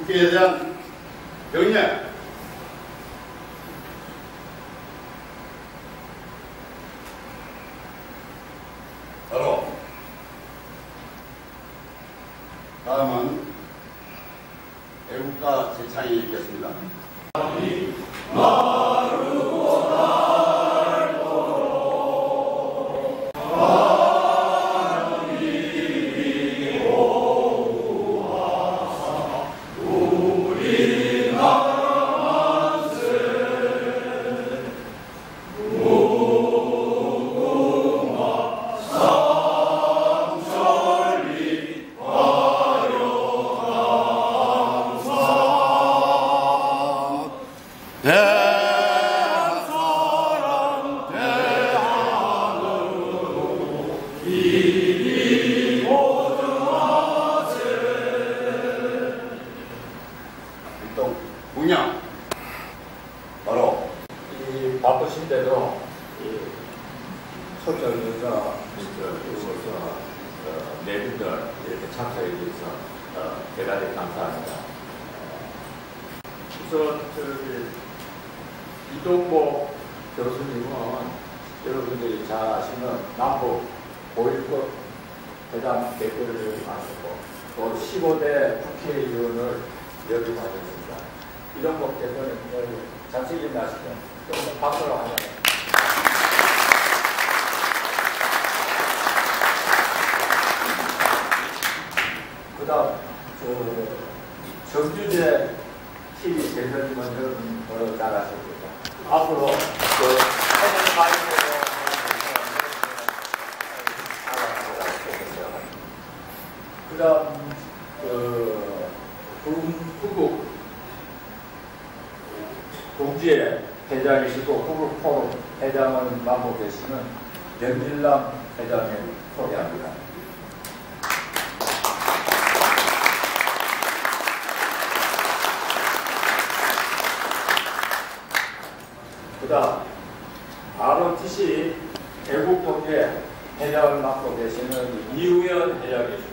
국회에 대한 명예, 바로 다음은 애국가 제창이 있겠습니다. 공약, 바로 이 바쁘신데도 초청해서 네 분들 이렇게 참석해 주셔서 대단히 감사합니다. 우선 이동복 교수님은 여러분들이 잘 아시는 남북 5.19 회담 대표를 맡았고 또 15대 국회의원을 역임하셨습니다. 이동복 대표는 잠시 나시면 좀 박수로 하자. 그 다음 정주재 TV 대표님은 여러분 잘 아실 겁니다. 앞으로 해당 마이크로 그 다음 구국 동지회 회장이시고 구국 포럼 회장을 맡고 계시는 연길남 회장님 소개합니다. 그 다음 ROTC 애국동계 회장을 맡고 계시는 이우연 회장이십니다.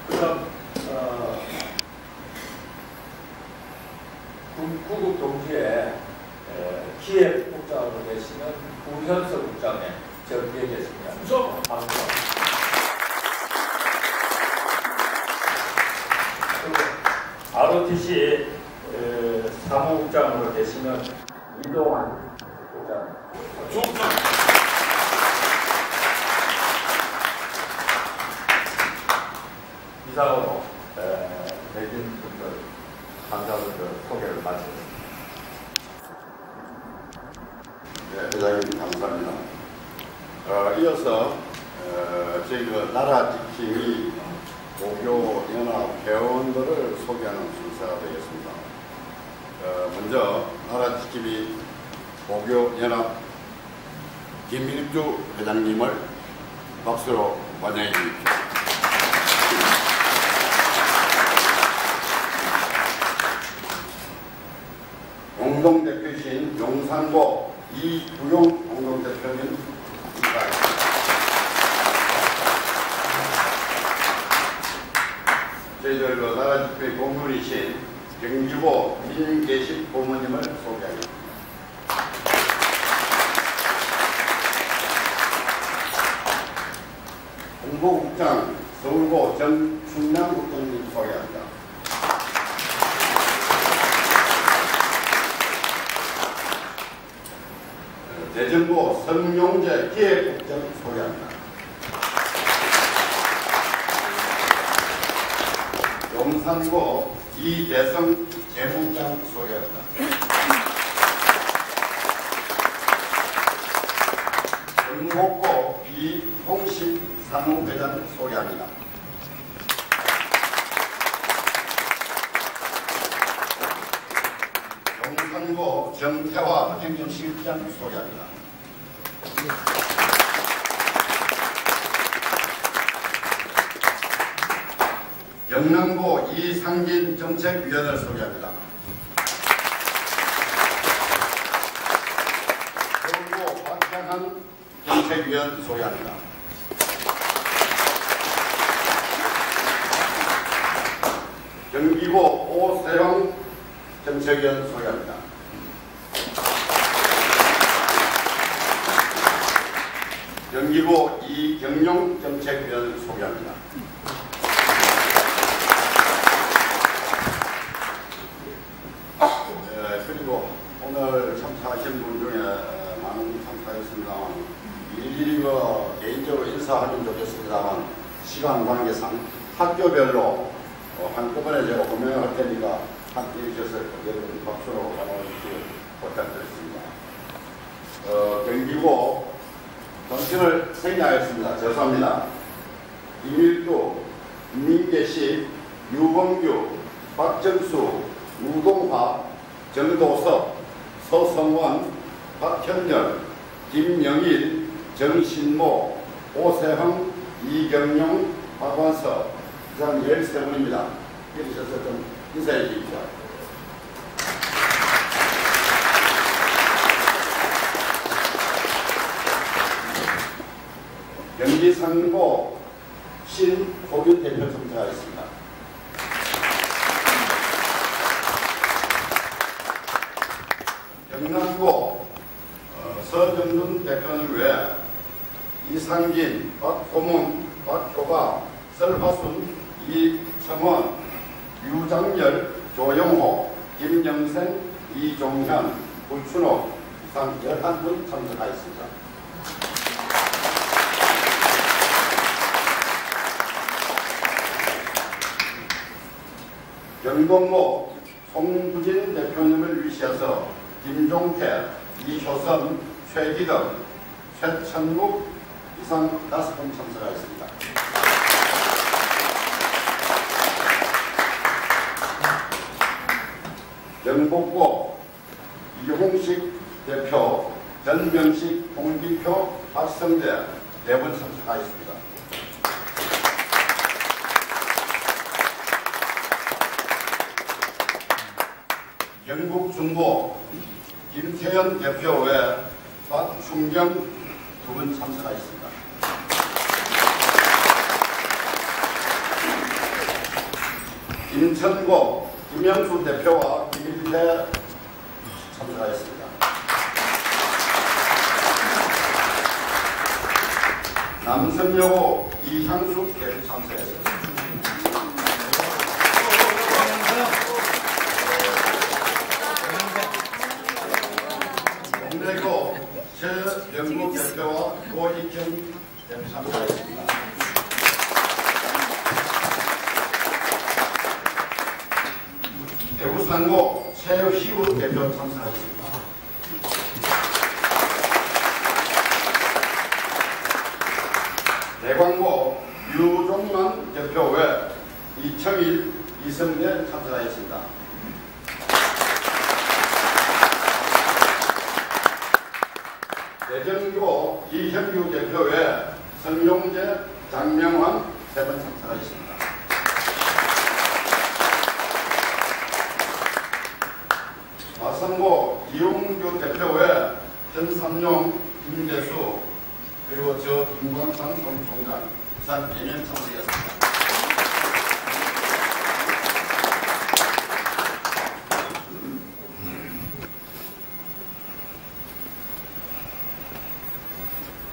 그 다음 구국 동지회 기획 국장으로 계시는 구현석 국장님 저 뒤에 계십니다. 반갑습니다. ROTC 사무국장으로 계시는 이동환 국장. 이상으로 내진 분들 감사분들 소개를 마치겠습니다. 네, 회장님 감사합니다. 이어서 저희 나라 지킴이 고교 연합 회원들을 소개하는 순서가 되겠습니다. 먼저 나라 지킴이 고교 연합 김민주 회장님을 박수로 환영해 주십시오. 공동대표이신 용산고 이구용 공동대표님 축하합니다. 저희들 나라지킴이 공무원이신 경기고 민계식 고모님을 소개합니다. 홍보국장 서울고 정충남국장님 소개합니다. 대전고 성용재 기획국장 소개합니다. 용산고 이대성 재무장 소개합니다. 경복고 이홍식 사무회장 소개합니다. 용산고 정태화 행정실장 소개합니다. 영남고 이상진 정책위원을 소개합니다. 서울고 박향한 정책위원 소개합니다. 경기고 오세영 정책위원 소개합니다. 경기고 이경용 정책위원 소개합니다. 그리고 오늘 참석하신 분 중에 많은 분이 참석하셨습니다만 일일이 개인적으로 인사하면 좋겠습니다만 시간 관계상 학교별로 한꺼번에 제가 호명할 테니까 함께 해주셔서 여러분 박수로 환호해주시기 부탁드리겠습니다. 경기고 정신을 생략하였습니다. 죄송합니다. 김일두, 민계식, 유범규, 박정수, 우동화, 정도섭, 서성원, 박현열, 김영일, 정신모, 오세흥, 이경용, 박완석 이상 13분입니다. 해주셔서 좀 인사해 주십시오. 경기상고 신호균 대표 참석하겠습니다. 경남고 서정준 대표는 외 이상진, 박호문, 박효바, 설화순, 이성원, 유장열, 조영호, 김영생, 이종현, 구춘호 이상 11분 참석하였습니다. 경동고 송부진 대표님을 위시해서 김종태, 이효선, 최기덕, 최천국 이상 5분 참석하였습니다. 영복고 이홍식 대표, 전명식, 홍기표, 박성대 4분 참석하였습니다. 영국중고 김태현 대표 외 박충경 2분 참석하였습니다. 인천고 김영수 대표와 김일태 참석하였습니다. 남성여고 이향숙 대표 참석했습니다. 동래고 최영국 대표와 고익현 대표 참석하였습니다. 대구상고 최희우 대표 참석하였습니다. 대광고 유종만 대표 외 이청일, 이성대 참석하였습니다. 대전고 이현규 대표 외 성용재, 장명환 3분 참석하였습니다. 마성고 이용규 대표 외 전삼용, 김대수 그리고 저 김광상 총장 이상 4명 참석했습니다.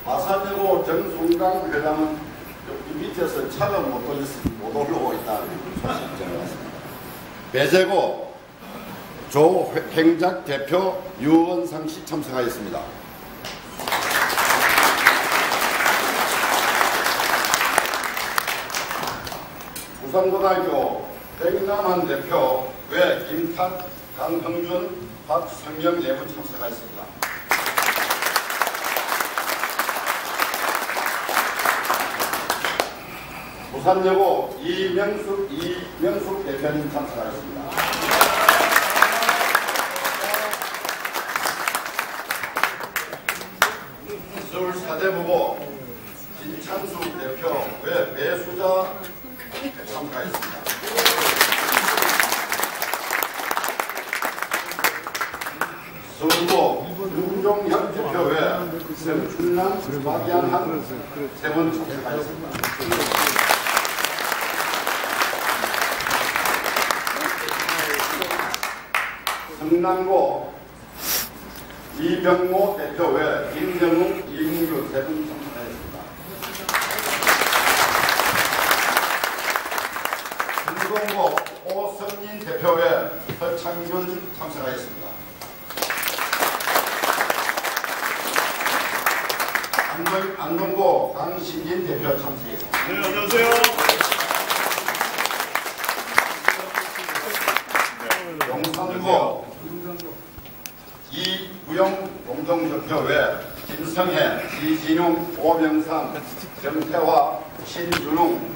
마산여고 정송강 회장은 여기 밑에서 차가 못 올라오고 있다는 소식이 전해왔습니다. 배재고 조행작 대표 유원상 씨 참석하였습니다. 부산고등학교 백남한 대표 외 김탁, 강형준, 박성영 4분 참석하였습니다. 부산여고 이명숙 대표님 참석하였습니다. 서울사대부고 진창숙 대표 외 배수자 참석하였습니다. 서울고 윤종현 대표 외 성춘남, 박양한 3분 참석하였습니다. 성남고 이병모 대표 외 김정웅, 이문규 세 분 참석하였습니다. 중동고 오성민 대표 외 허창균 참석하였습니다. 안동고 강신진 대표 참석했습니다. 네, 안녕하세요. 용산고 이구영 공동대표 외 김성혜, 이진용, 오명상, 정태화, 신준웅,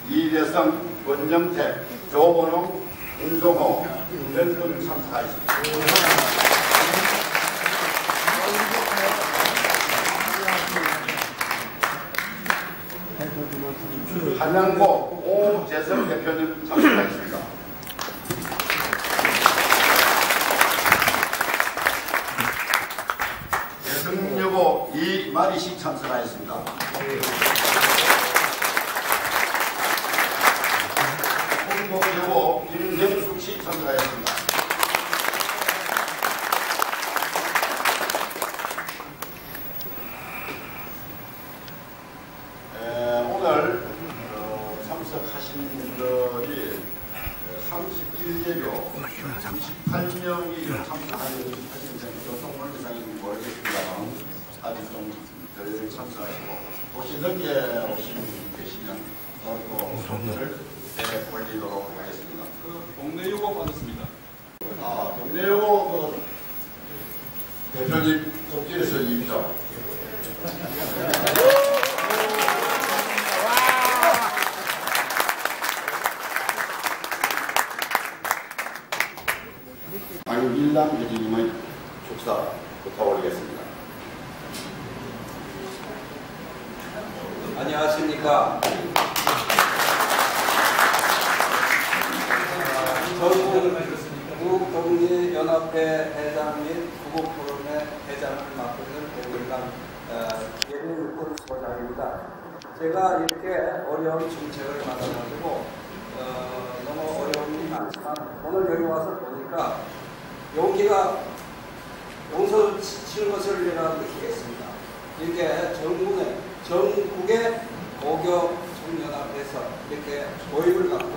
이대성, 권정택, 조원웅, 윤종호, 랜덤 참석하였습니다. 한양고 오재석 대표님 참석하였습니다. 대승여고 이마리씨 참석하였습니다. 홍보여고 김경숙씨 참석하였습니다. 오늘 참석하신 분들이 31개교 98명이 참석하신 교통물 이상인지 모르겠습니다만 아직 좀 덜 참석하시고 혹시 늦게 오신 분 계시면 또 손을 올리도록 하겠습니다. 동네 요구 받았습니다. 동네 요구 대표님 돕길에서 입죠. 일남 회장님의 축사부터 올리겠습니다. 안녕하십니까. 전국동리연합회 회장 및 구국포럼의 회장을 맡고 있는 대구일강 예민육군 소장입니다. 제가 이렇게 어려운 정책을 받아가지고 너무 어려움이 많지만 오늘 여기 와서 보니까 용기가 용서를 치는 것을 내가 느끼겠습니다. 이렇게 전국의 고교 청년앞에서 이렇게 모임을 갖고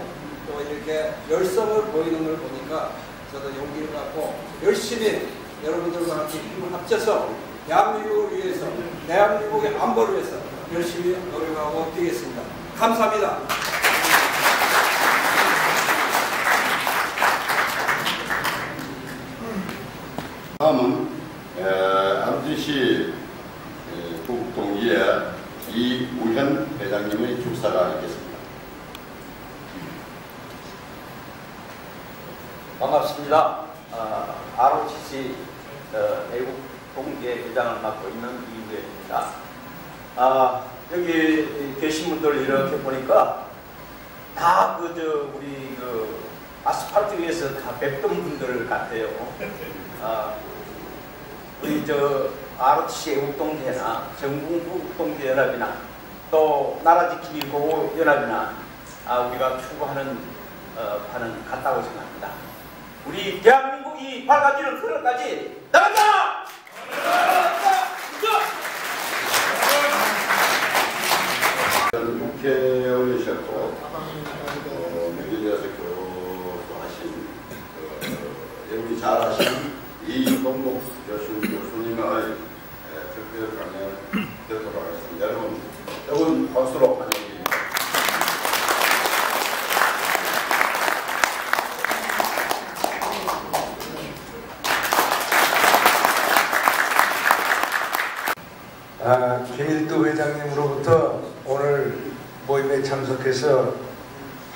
또 이렇게 열성을 보이는 걸 보니까 저도 용기를 갖고 열심히 여러분들과 함께 힘을 합쳐서 대한민국을 위해서 대한민국의 안보를 위해서 열심히 노력하고 뛰겠습니다. 감사합니다. 다음은 RTC 국동리의 이우현 회장님의 축사가 있겠습니다. 반갑습니다. ROTC 애국 동계 회장을 맡고 있는 이우현입니다. 여기 계신 분들 이렇게 보니까 다 우리 아스팔트 위에서 다 뵙던 분들 같아요. 우리 ROTC 애국동계나 전국동계연합이나 또 나라지키기 보호연합이나 우리가 추구하는 바는 같다고 생각합니다. 우리 대한민국이 밝아지는 그날까지 나간다! 국회의원이셨고 명예대에서 교수하신 여러분이 잘 아시는 이동목 교수님의 특별 강연을 듣도록 하겠습니다. 여러분 박수로 환영드립니다. 김일두 회장님으로부터 오늘 모임에 참석해서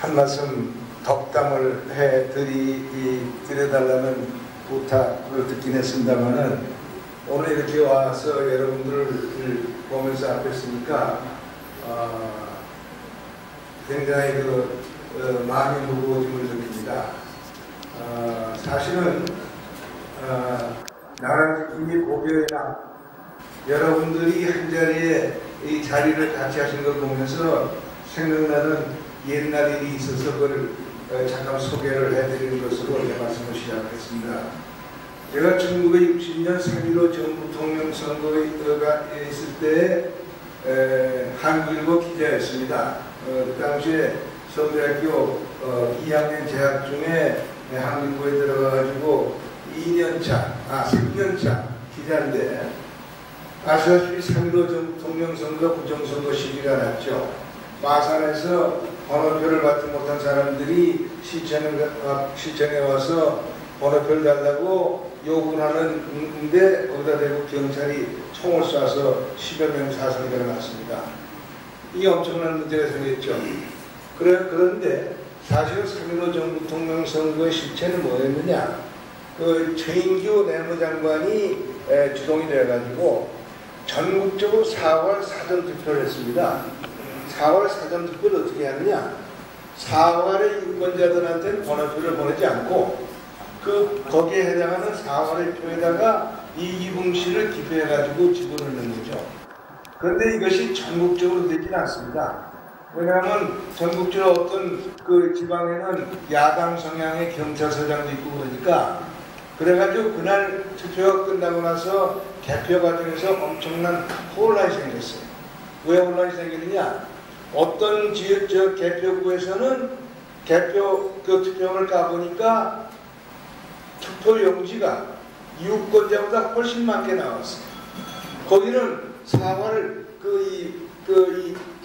한 말씀 덕담을 드려달라는 부탁을 듣긴 했습니다만은 오늘 이렇게 와서 여러분들을 보면서 앞에 있으니까 굉장히 마음이 무거워짐을 느낍니다. 사실은 나라지킴이 고교회나 여러분들이 한자리에 이 자리를 같이 하신 걸 보면서 생각나는 옛날 일이 있어서 그걸 잠깐 소개를 해드리는 것으로 제 말씀을 시작하겠습니다. 제가 1960년 3.15 전부통령 선거가 있을 때 한국일보 기자였습니다. 그 당시에 서울대학교 2학년 재학 중에 한국일보에 들어가가지고 3년차 기자인데, 아시다시피 3.15 전부통령 선거 부정선거 시기가 났죠. 마산에서 번호표를 받지 못한 사람들이 시청에 와서 번호표를 달라고 요구를 하는데, 거기다 대고 경찰이 총을 쏴서 10여 명 사상자가 났습니다. 이게 엄청난 문제가 생겼죠. 그런데 사실 3.15 전부통령 선거의 실체는 뭐였느냐? 그 최인규 내무장관이 주동이 되어가지고 전국적으로 4월 사전투표를 했습니다. 4월 사전투표를 어떻게 하느냐? 4월의 유권자들한테는 번호표를 보내지 않고 거기에 해당하는 4월의 표에다가 이기붕 씨를 기표해가지고 집어넣는 거죠. 그런데 이것이 전국적으로 되지는 않습니다. 왜냐하면 전국적으로 어떤 그 지방에는 야당 성향의 경찰서장도 있고 그러니까, 그래가지고 그날 투표가 끝나고 나서 개표 과정에서 엄청난 혼란이 생겼어요. 왜 혼란이 생기느냐? 어떤 개표구에서는 투표를 까보니까 투표 용지가 유권자보다 훨씬 많게 나왔어요. 거기는 4월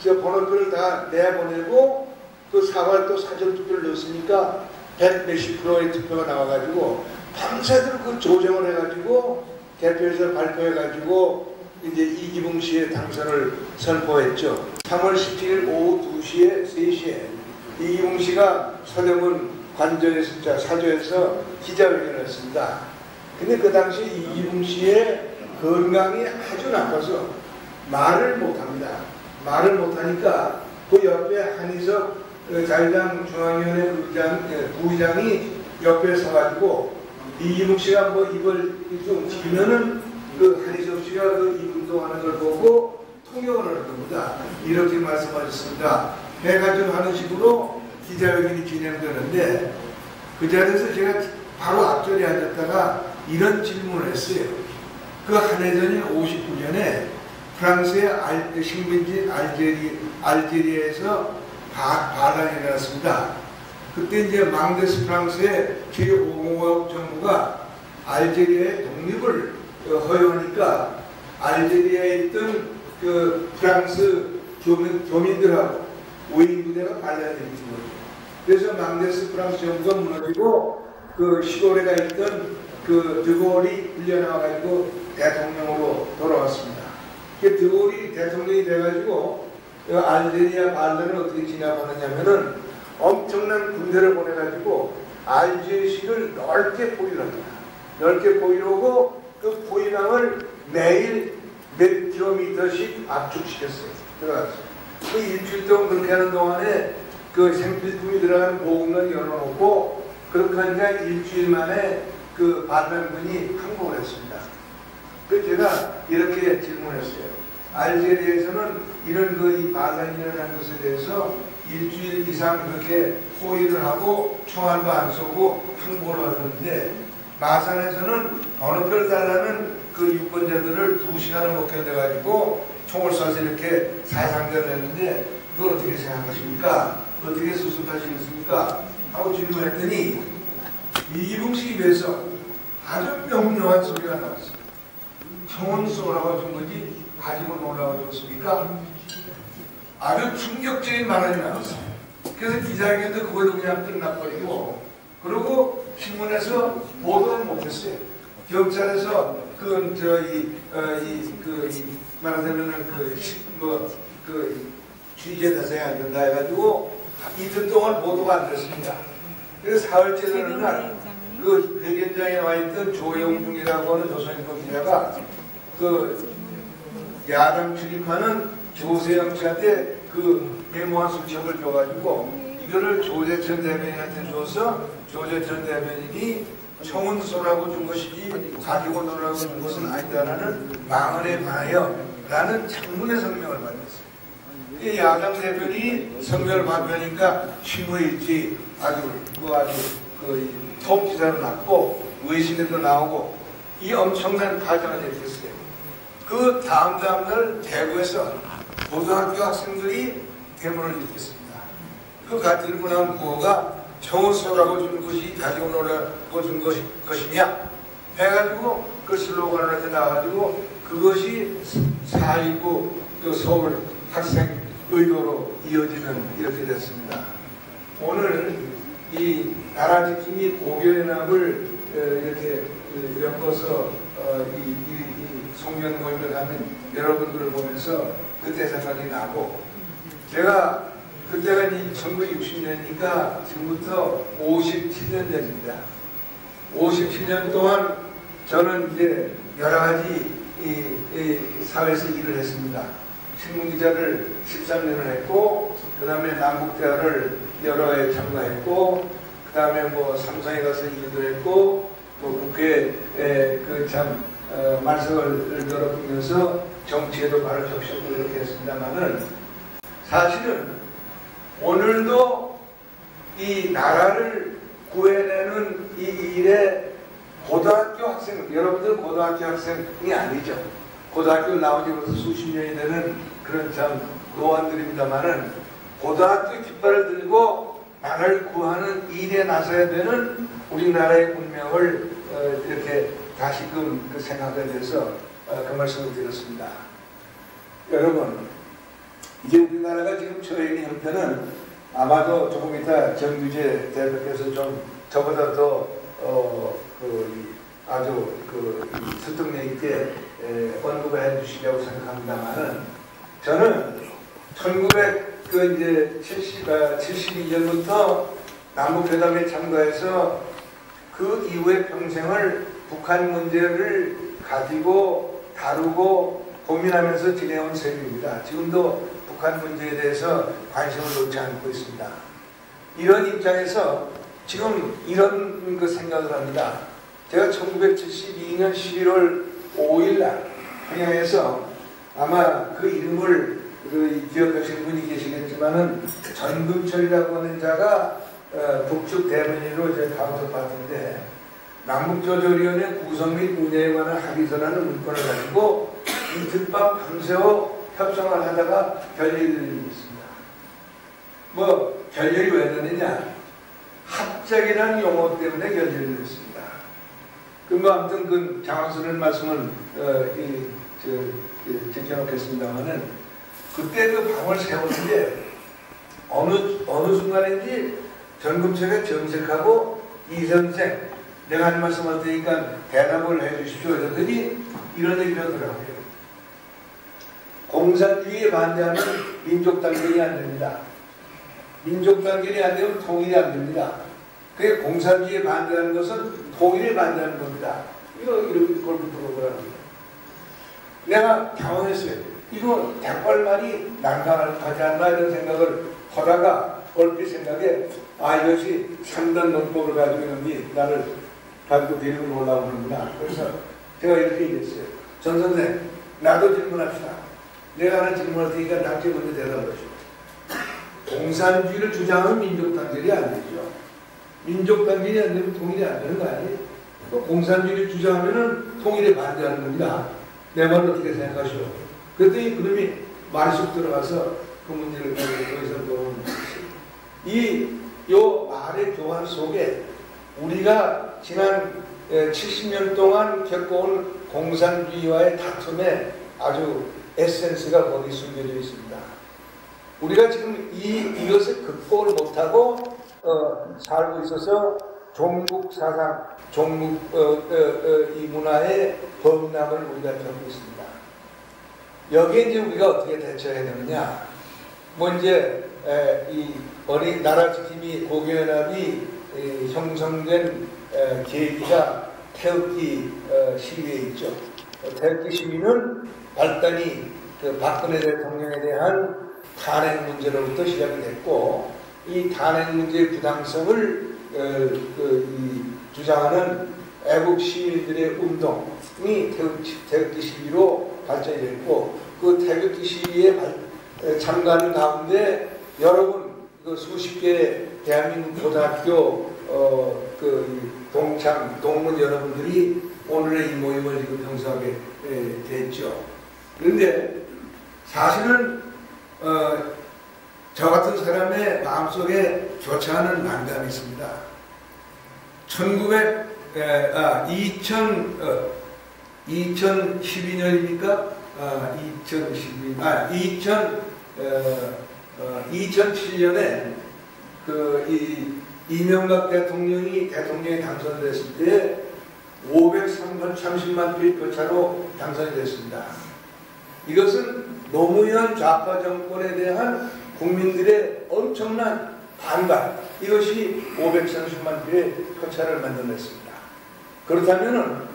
번호표를 다 내보내고 그 4월 또 사전투표를 넣었으니까 100몇십 프로의 투표가 나와가지고 밤새도록 그 조정을 해가지고 개표에서 발표해가지고 이제 이기붕 씨의 당선을 선포했죠. 3월 17일 오후 3시에 이기붕 씨가 서대문 관저에서 사저에서 기자회견을 했습니다. 근데 그 당시 이기붕 씨의 건강이 아주 나빠서 말을 못합니다. 말을 못하니까 그 옆에 한희석 자유당 중앙위원회 부의장이 옆에 서가지고 이기붕 씨가 뭐 입을 좀 튀면은 그 한희석 씨가 그 입 운동하는 걸 보고 통역을 하는 겁니다. 이렇게 말씀하셨습니다. 해가지고 하는 식으로 기자회견이 진행되는데, 그 자리에서 제가 바로 앞자리에 앉았다가 이런 질문을 했어요. 그 한해전인 59년에 프랑스의 식민지 알제리에서 반란이 일어났습니다. 그때 이제 망데스 프랑스의 제5공화국 정부가 알제리아의 독립을 허용하니까 알제리아에 있던 그 프랑스 교민들하고 오인 부대가 반란을 일으킨 거죠. 그래서 망데스 프랑스 정부가 무너지고 그 시골에가 있던 그 드골이 풀려나와가지고 대통령으로 돌아왔습니다. 그 드골이 대통령이 돼가지고 알제리아 반란을 어떻게 진압하느냐면은 엄청난 군대를 보내가지고 알제시를 넓게 포위를 합니다. 넓게 포위하고 그 포위망을 매일 몇 킬로미터씩 압축시켰어요. 들어갔어요. 그 일주일 동안 그렇게 하는 동안에 그 생필품이 들어가는 보급만 열어놓고, 그렇게 하니까 일주일 만에 그 반란군이 항복을 했습니다. 그래서 제가 이렇게 질문했어요. 알제리아에서는 이런 이 반란이 일어난 것에 대해서 일주일 이상 그렇게 포위를 하고 총알도 안 쏘고 항복을 하는데, 마산에서는 번호표를 달라는 그 유권자들을 2시간을 목격해가지고 총을 쏴서 이렇게 사상자를 했는데, 그걸 어떻게 생각하십니까? 어떻게 수습하시겠습니까? 하고 질문했더니 이기붕 씨 입에서 아주 명료한 소리가 나왔어요. 총은 쏘라고 준 거지 가지고 놀라고 줬습니까? 아주 충격적인 말이 나왔어요. 그래서 기자회견도 그걸로 그냥 끝나버리고, 그리고 신문에서 보도를 못했어요. 경찰에서 말하자면은 취재대상이 안 된다 해가지고 이틀 동안 보도가 안 됐습니다. 그래서 4월째 되는 날 그 회견장에 와 있던 조영중이라고 하는 조선일보 기자가 그 야당 출입하는 조세영 씨한테 그 메모한 수첩을 줘가지고 이거를 조재천 대변인한테 줘서 조재천 대변인이 총은 쏘라고 준 것이지 가지고 놀라고 준 것은 아니다라는 망언에 관하여 라는 장문의 성명을 받았어요. 야당 대변이 성명을 받으니까 신문일지 톱 기사로 났고 외신에도 나오고 이 엄청난 파장을 일으켰어요. 그 다음 날 대구에서 고등학교 학생들이 데모를 일으켰습니다. 그 들고 나온 구호가 정우소라고 준 것이 가지고 놀라고 준 것이냐 해가지고 그 슬로건을 나와가지고 그것이 4.19 그 서울 학생 의도로 이어지는 이렇게 됐습니다. 오늘 이 나라지킴이 고교연합을 이렇게 엮어서 이 송년 모임을 하는 여러분들을 보면서 그때 생각이 나고, 제가 그때가 이제 1960년이니까 지금부터 57년 전입니다. 57년 동안 저는 이제 여러 가지 이 사회에서 일을 했습니다. 신문기자를 13년을 했고, 그 다음에 남북대화를 여러 해 참가했고, 그 다음에 뭐 삼성에 가서 일도 했고, 뭐 국회에 말썽을 열어보면서 정치에도 발을 적셨고 이렇게 했습니다만은, 사실은 오늘도 이 나라를 구해내는 이 일에 고등학교 학생, 여러분들 고등학교 학생이 아니죠. 고등학교 나온 지 벌써 수십 년이 되는 그런 참 노안들입니다만은, 고등학교 깃발을 들고 나라를 구하는 일에 나서야 되는 우리나라의 운명을 이렇게 다시금 그 생각에 대해서 그 말씀을 드렸습니다. 여러분, 이제 우리나라가 지금 처해 있는 형편은 아마도 조금 이따 정규재 대표께서 좀 저보다 더 아주 설득력 있게 언급을 해주시려고 생각합니다만은, 저는 1972년부터 남북회담에 참가해서 그 이후의 평생을 북한 문제를 가지고 다루고 고민하면서 지내온 셈입니다. 지금도 북한 문제에 대해서 관심을 놓지 않고 있습니다. 이런 입장에서 지금 이런 그 생각을 합니다. 제가 1972년 11월 5일 날 평양에서, 아마 그 이름을 기억하시는 분이 계시겠지만은 전금철이라고 하는 자가 북측 대변인으로 제가 가서 봤는데, 남북조절위원회 구성 및 운영에 관한 합의서라는 문건을 가지고 이틀밤 밤새워 협상을 하다가 결렬이 있습니다. 뭐 결렬이 왜 되느냐? 합작이라는 용어 때문에 결렬이 됐습니다. 뭐 아무튼 그 장황스러운 말씀은 지켜놓겠습니다만은, 그때 그 밤을 세우는데 어느 순간인지 전금철에 정색하고 이 선생, 내가 한 말씀 할 테니까 대답을 해 주십시오. 그러더니 이런 얘기를 하더라고요. 공산주의에 반대하면 민족 단결이 안 됩니다. 민족 단결이 안 되면 통일이 안 됩니다. 그게 공산주의에 반대하는 것은 통일에 반대하는 겁니다. 이걸 물어보라고요. 내가 당황했어요. 이거 대빨말이 난감하지 않나 이런 생각을 하다가 얼핏 생각에, 이것이 3단 논법을 가지고 있는 나를 가지고 데리고 올라오고 그러는구나. 그래서 제가 이렇게 얘기했어요. 전 선생, 나도 질문합시다. 내가 하나 질문할 테니까 낙제 먼저 대답을 하시오. 공산주의를 주장하면 민족 단결이 안 되죠. 민족 단결이 안 되면 통일이 안 되는 거 아니에요? 공산주의를 주장하면 통일에 반대하는 겁니다. 내 말을 어떻게 생각하시오? 그랬더니 그놈이 말이 쑥 들어가서 그 문제를 거기서 보는 요 말의 교환 속에 우리가 지난 70년 동안 겪어온 공산주의와의 다툼에 아주 에센스가 거기 숨겨져 있습니다. 우리가 지금 이것을 극복을 못하고 살고 있어서 종북 사상, 종북 이 문화의 범람을 우리가 겪고 있습니다. 여기에 이제 우리가 어떻게 대처해야 되느냐? 뭐 이제 이 어린 나라지킴이 고교연합이 형성된 계기가 태극기 시위에 있죠. 태극기 시위는 발단이 그 박근혜 대통령에 대한 탄핵 문제로부터 시작이 됐고, 이 탄핵 문제의 부당성을 주장하는 애국 시민들의 운동이 태극기 시위로 발전이 됐고, 그 태극기 시위에 참가하는 가운데 여러분 수십 개의 대한민국 고등학교 동문 여러분들이 오늘의 이 모임을 지금 형성하게 됐죠. 그런데 사실은 저 같은 사람의 마음속에 좋지 않은 난감이 있습니다. 2012년입니까? 2007년에 이명박 대통령이 당선됐을 때 530만 표의 표차로 당선이 됐습니다. 이것은 노무현 좌파 정권에 대한 국민들의 엄청난 반발, 이것이 530만 표의 표차를 만들어냈습니다. 그렇다면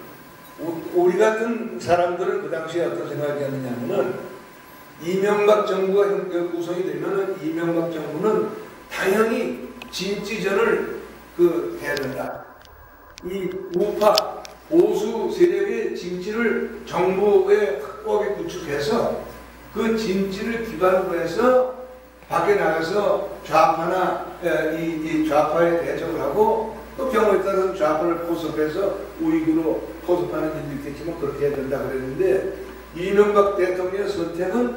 우리 같은 사람들은 그 당시에 어떤 생각이었느냐면은 이명박 정부가 구성이 되면은 이명박 정부는 당연히 진지전을 해야 된다. 이 우파 보수 세력의 진지를 정부의 확고하게 구축해서 그 진지를 기반으로 해서 밖에 나가서 좌파나 이 좌파에 대적을 하고 또 경우에 따라서 좌파를 포섭해서 우익으로 포섭하는 일도 있겠지만 그렇게 해야 된다 그랬는데 이명박 대통령의 선택은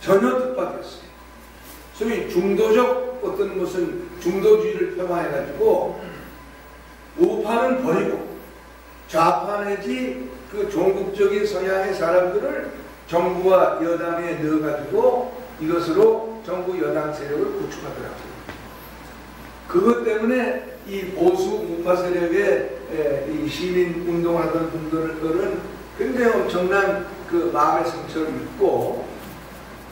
전혀 뜻밖이었어요. 소위 중도적 어떤 무슨 중도주의를 폄하해가지고 우파는 버리고 좌파 내지 그 종국적인 성향의 사람들을 정부와 여당에 넣어가지고 이것으로 정부 여당 세력을 구축하더라고요. 그것 때문에 이 보수 우파 세력의 이 시민 운동하던 분들은 굉장히 엄청난 그 마음의 상처를 입고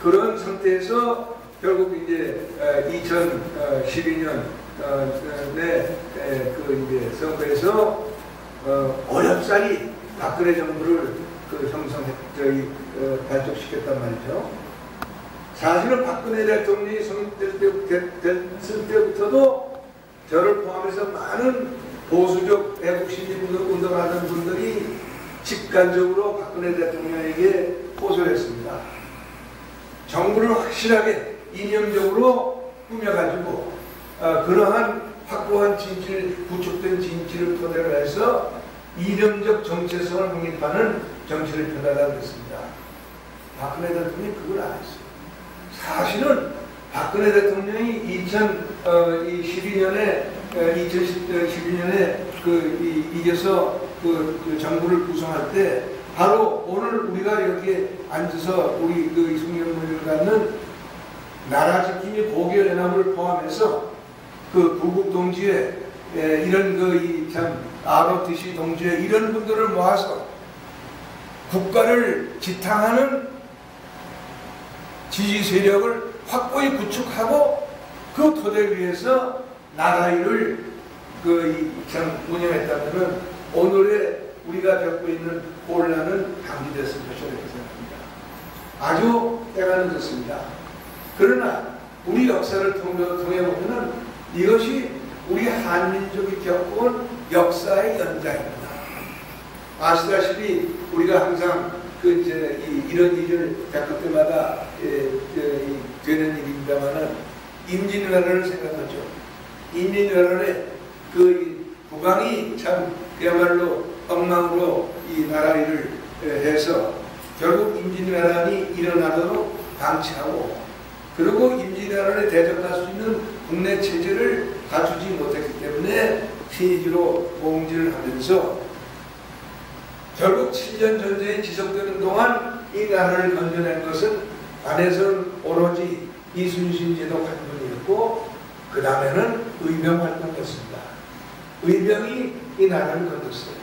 그런 상태에서 결국 이제 2012년 이제 선거에서 어렵사리 박근혜 정부를 발족시켰단 말이죠. 사실은 박근혜 대통령이 성립됐을 때부터도 저를 포함해서 많은 보수적 애국 시민 운동하던 분들이 직간접으로 박근혜 대통령에게 호소를 했습니다. 정부를 확실하게 이념적으로 꾸며가지고 그러한 확고한 진실, 구축된 진실을 토대로 해서 이념적 정체성을 확립하는 정치를 펴달라고 했습니다. 박근혜 대통령이 그걸 안 했어요. 사실은 박근혜 대통령이 2012년에 이제서 그 정부를 구성할 때 바로 오늘 우리가 이렇게 앉아서 우리 그 이승용을 갖는 나라지킴이 고교연합을 포함해서 그 부국 동지회 이런 ROTC 동지회 이런 분들을 모아서 국가를 지탕하는 지지 세력을 확고히 구축하고 그 토대 위에서 나라 일을 운영했다면 오늘의 우리가 겪고 있는 혼란은 방지됐을 것이라고 생각합니다. 아주 때가 늦었습니다. 그러나 우리 역사를 통해 보면 이것이 우리 한민족이 겪어온 역사의 연장입니다. 아시다시피 우리가 항상 이런 일을 겪을 때마다 되는 일입니다만은 임진왜란을 생각하죠. 임진왜란에 국왕이 참 그야말로 엉망으로 이 나라 일을 해서 결국 임진왜란이 일어나도록 방치하고 그리고 임진왜란에 대적할 수 있는 국내 체제를 갖추지 못했기 때문에 신의주로 봉지를 하면서 결국 7년 전쟁이 지속되는 동안 이 나라를 건져낸 것은 안에서는 오로지 이순신 제도 활동이었고 그 다음에는 의병 활동이었습니다. 의병이 이 나라를 건졌어요.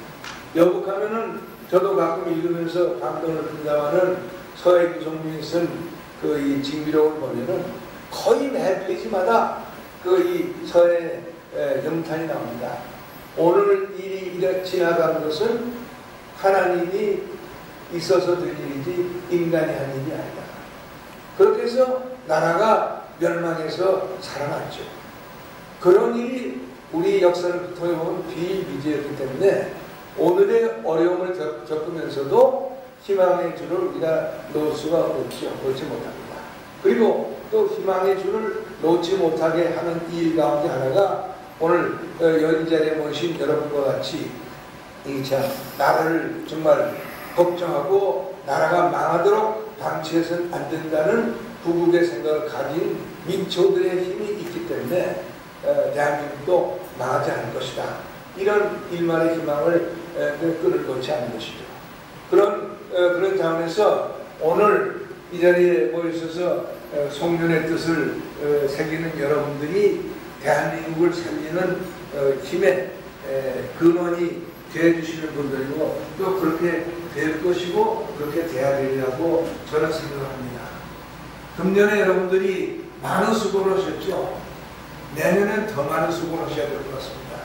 여북하면은 저도 가끔 읽으면서 감동을 듭니다마는 서해 유성민이 쓴 이 징비록을 보면은 거의 매 페이지마다 이 서해 영탄이 나옵니다. 오늘 일이 이렇게 지나간 것은 하나님이 있어서 된 일이지 인간이 한 일이 아니다. 그렇게 해서 나라가 멸망해서 살아났죠. 그런 일이 우리 역사를 통해 보면 비일비재였기 때문에 오늘의 어려움을 겪으면서도 희망의 줄을 우리가 놓을 수가 놓지 못합니다. 그리고 또 희망의 줄을 놓지 못하게 하는 일 가운데 하나가 오늘 이 자리에 모신 여러분과 같이 이 참 나라를 정말 걱정하고 나라가 망하도록 방치해서는 안 된다는 부국의 생각을 가진 민초들의 힘이 있기 때문에 대한민국도 망하지 않을 것이다. 이런 일만의 희망을 끈을 놓지 않는 것이죠. 그런 차원에서 오늘 이 자리에 모여있어서 송년의 뜻을 새기는 여러분들이 대한민국을 살리는 힘의 근원이 되어주시는 분들이고 또 그렇게 될 것이고 그렇게 돼야 되리라고 저는 생각합니다. 금년에 여러분들이 많은 수고를 하셨죠. 내년엔 더 많은 수고를 하셔야 될 것 같습니다.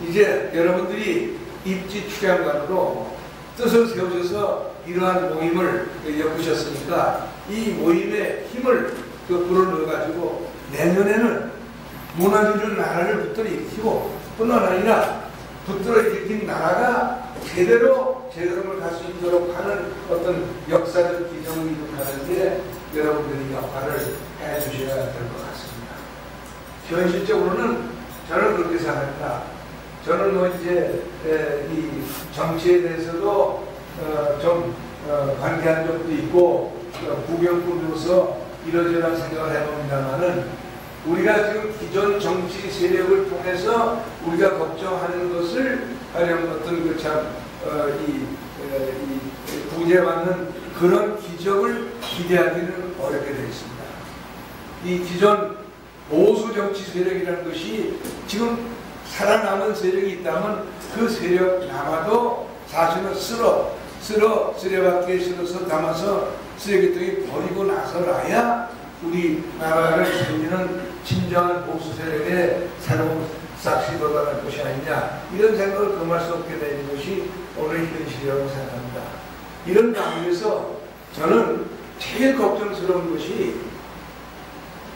이제 여러분들이 입지 출양관으로 뜻을 세우셔서 이러한 모임을 엮으셨으니까 이 모임의 힘을 불어넣어가지고 내년에는 무너지는 나라를 붙들어 일으키고 뿐만 아니라 붙들어 일으킨 나라가 제대로 제대로를 갈 수 있도록 하는 어떤 역사적 기정을 이룩하는 게 여러분들이 역할을 해주셔야 될 것 같습니다. 현실적으로는 저는 그렇게 생각합니다. 저는 뭐 이제 이 정치에 대해서도 좀 관계한 적도 있고 구경꾼으로서 이러저러한 생각을 해봅니다만은 우리가 지금 기존 정치 세력을 통해서 우리가 걱정하는 것을 가령 어떤 그 참 부재받는 그런 기적을 기대하기는 어렵게 되어 있습니다. 이 기존 보수 정치 세력이라는 것이 지금 살아남은 세력이 있다면 그 세력 남아도 사실은 쓰레받기에 실어서 담아서 쓰레기통에 버리고 나서라야 우리 나라를 살리는 진정한 보수 세력의 새로운 싹시도가 날 것이 아니냐 이런 생각을 금할 수 없게 되는 것이 오늘의 현실이라고 생각합니다. 이런 가운데서 저는 제일 걱정스러운 것이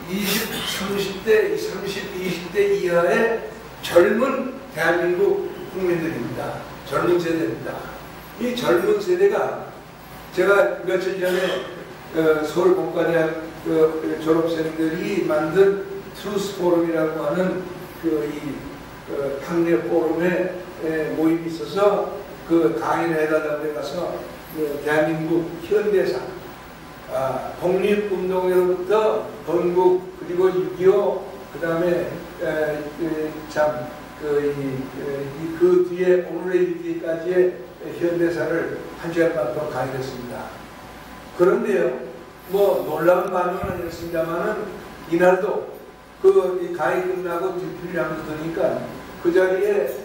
30, 20대 이하의 젊은 대한민국 국민들입니다. 젊은 세대입니다. 이 젊은 세대가 제가 며칠 전에 서울공과대학 졸업생들이 만든 트루스 포럼이라고 하는 학내 포럼에 모임이 있어서 강의를 해달라고 해 가서 대한민국 현대사 독립운동으로부터 건국 그리고 6.25 그 다음에 그 뒤에 오늘의 일기까지의 현대사를 한 시간 동안 강의했습니다. 그런데요, 뭐 놀라운 반응은 아니었습니다만은 이날도 이 강의 끝나고 뒤풀이 하면서 드니까 그 자리에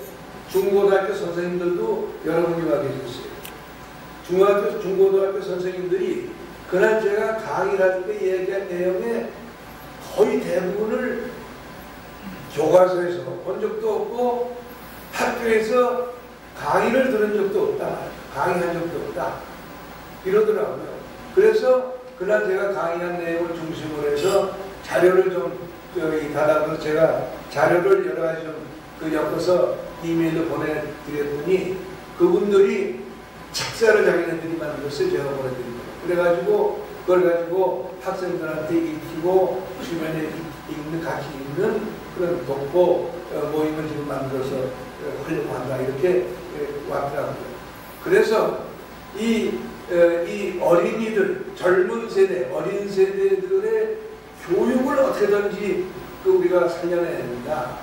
중고등학교 선생님들도 여러분이 와 계셨어요. 중고등학교 선생님들이 그날 제가 강의를 할 때 얘기한 내용의 거의 대부분을 교과서에서 본 적도 없고 학교에서 강의를 들은 적도 없다. 강의한 적도 없다. 이러더라고요. 그래서 그날 제가 강의한 내용을 중심으로 해서 자료를 좀 받아서 제가 자료를 여러 가지 좀 엮어서 이메일로 보내드렸더니 그분들이 책자를 자기네들이 만들었어요. 제가 보내드린 거예요. 그래가지고 그걸 가지고 학생들한테 익히고 주변에 같이 읽는 그런 독보 모임을 지금 만들어서 하려고 한다. 이렇게 왔더라고요. 그래서 이 어린이들, 젊은 세대, 어린 세대들의 교육을 어떻게든지 우리가 살려내야 된다.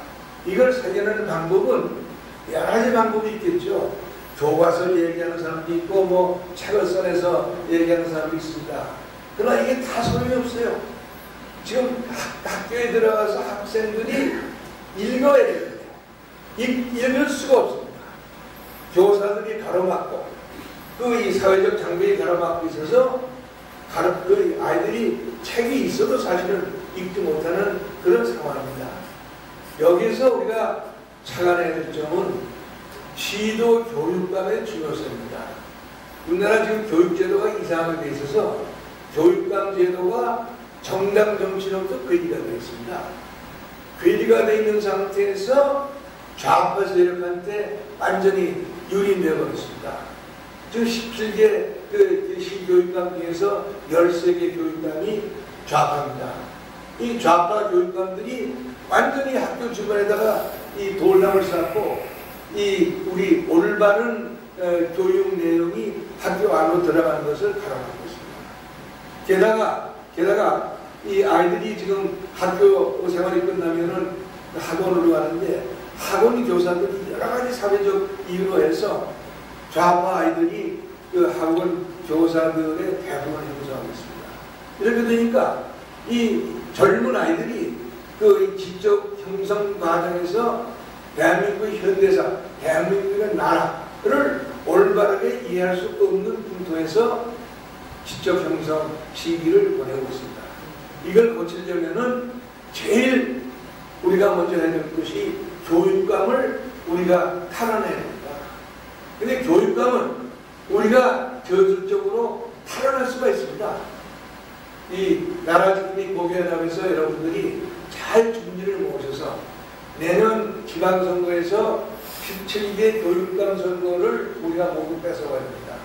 이걸 살려내는 방법은 여러 가지 방법이 있겠죠. 교과서를 얘기하는 사람도 있고 뭐 책을 써내서 얘기하는 사람도 있습니다. 그러나 이게 다 소용이 없어요. 지금 학교에 들어가서 학생들이 읽어야 됩니다. 읽을 수가 없습니다. 교사들이 가로막고 이 사회적 장벽이 가로막고 있어서 아이들이 책이 있어도 사실은 읽지 못하는 그런 상황입니다. 여기서 우리가 착안해야 될 점은 시도 교육감의 중요성입니다. 우리나라 지금 교육제도가 이상하게 돼 있어서 교육감 제도가 정당 정치로부터 괴리가 되어 있습니다. 괴리가 되어 있는 상태에서 좌파 세력한테 완전히 유린되어 버렸습니다. 지금 17개 시교육감 중에서 13개 교육감이 좌파입니다. 이 좌파 교육감들이 완전히 학교 주변에다가 이 돌담을 쌓고 이 우리 올바른 교육 내용이 학교 안으로 들어가는 것을 가로막고 있습니다. 게다가 이 아이들이 지금 학교 생활이 끝나면은 학원으로 가는데 학원 교사들이 여러 가지 사회적 이유로 해서 좌파 아이들이 그 학원 교사들의 대부분을 형성하고 있습니다. 이렇게 되니까 이 젊은 아이들이 그 지적 형성 과정에서 대한민국의 현대사, 대한민국의 나라를 올바르게 이해할 수 없는 풍토에서 지적 형성 시기를 보내고 있습니다. 이걸 고치려면은 제일 우리가 먼저 해야 될 것이 교육감을 우리가 탈환해야 됩니다. 근데 교육감은 우리가 저질적으로 탈환할 수가 있습니다. 이 나라주민이 고교연합에서 여러분들이 잘 준비를 모셔서 내년 지방선거에서 17개 교육감 선거를 우리가 모두 뺏어가야 됩니다.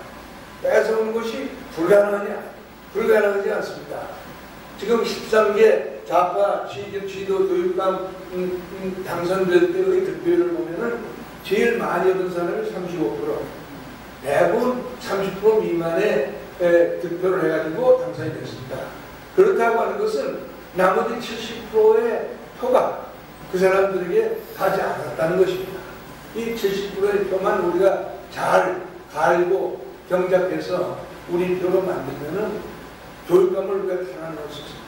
뺏어오는 것이 불가능하냐? 불가능하지 않습니다. 지금 13개 좌파 지도 교육감 당선될 때의 득표율을 보면은 제일 많이 얻은 사람이 35%, 대부분 30% 미만의 득표를 해가지고 당선이 됐습니다. 그렇다고 하는 것은 나머지 70%의 표가 그 사람들에게 가지 않았다는 것입니다. 이 70%의 표만 우리가 잘 갈고 경작해서 우리 표로 만들면은 교육감을 우리가 탈환할 수 있습니다.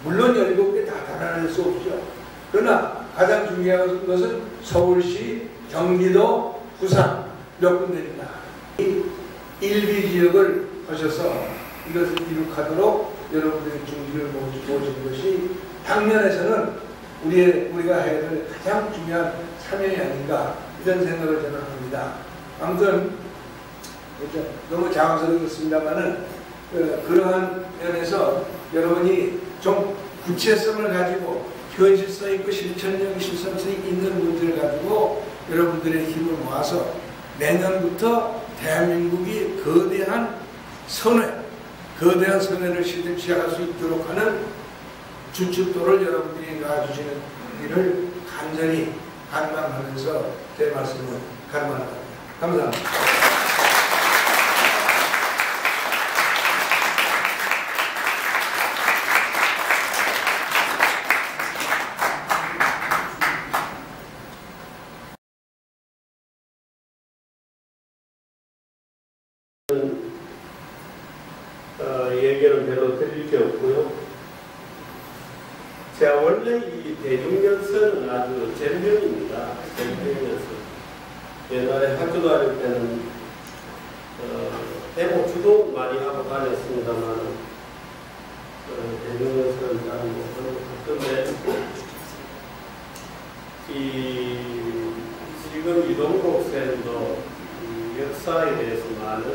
물론 17개 다 탈환할 수 없죠. 그러나 가장 중요한 것은 서울시, 경기도, 부산 몇 군데입니다. 이 1비 지역을 하셔서 이것을 이룩하도록 여러분들의 중지를 모신 것이 당면에서는 우리가 해야 될 가장 중요한 사명이 아닌가 이런 생각을 저는 합니다. 아무튼 너무 자랑스럽습니다만은 그러한 면에서 여러분이 좀 구체성을 가지고 현실성 있고 실천적 실천성이 있는 문제를 가지고 여러분들의 힘을 모아서 내년부터 대한민국이 거대한 선회를 시작할 수 있도록 하는 주축도를 여러분들이 놔주시는 일을 간절히 간망하면서 제 말씀을 간망합니다. 감사합니다. 얘기는 별로 드릴 게 없고요. 제가 원래 이 대중연설은 아주 잼병입니다. 잼병연설. 옛날에 학교 다닐 때는 대목 주도 많이 하고 다녔습니다만 대중연설은 잘 못하는 것 같은데 지금 이동국 쌤도 역사에 대해서 많은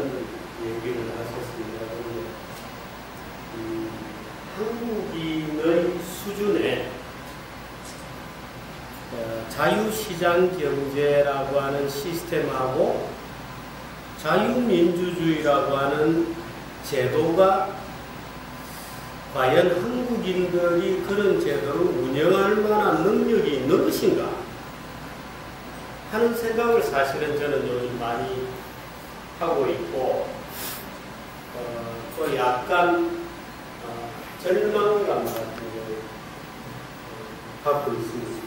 얘기를 하셨습니다. 한국인의 수준에 자유시장 경제라고 하는 시스템하고 자유민주주의라고 하는 제도가 과연 한국인들이 그런 제도를 운영할 만한 능력이 있는 것인가 하는 생각을 사실은 저는 요즘 많이 하고 있고 또 약간 절망감 같은 걸 갖고 있습니다.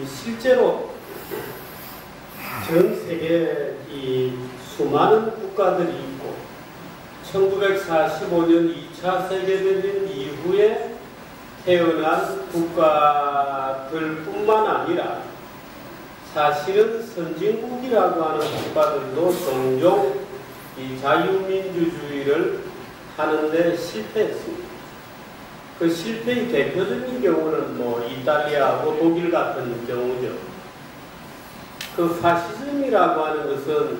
실제로 전 세계에 이 수많은 국가들이 있고 1945년 2차 세계대전 이후에 태어난 국가들뿐만 아니라 사실은 선진국이라고 하는 국가들도 종종 이 자유민주주의를 하는데 실패했습니다. 그 실패의 대표적인 경우는 뭐 이탈리아하고 독일 같은 경우죠. 그 파시즘이라고 하는 것은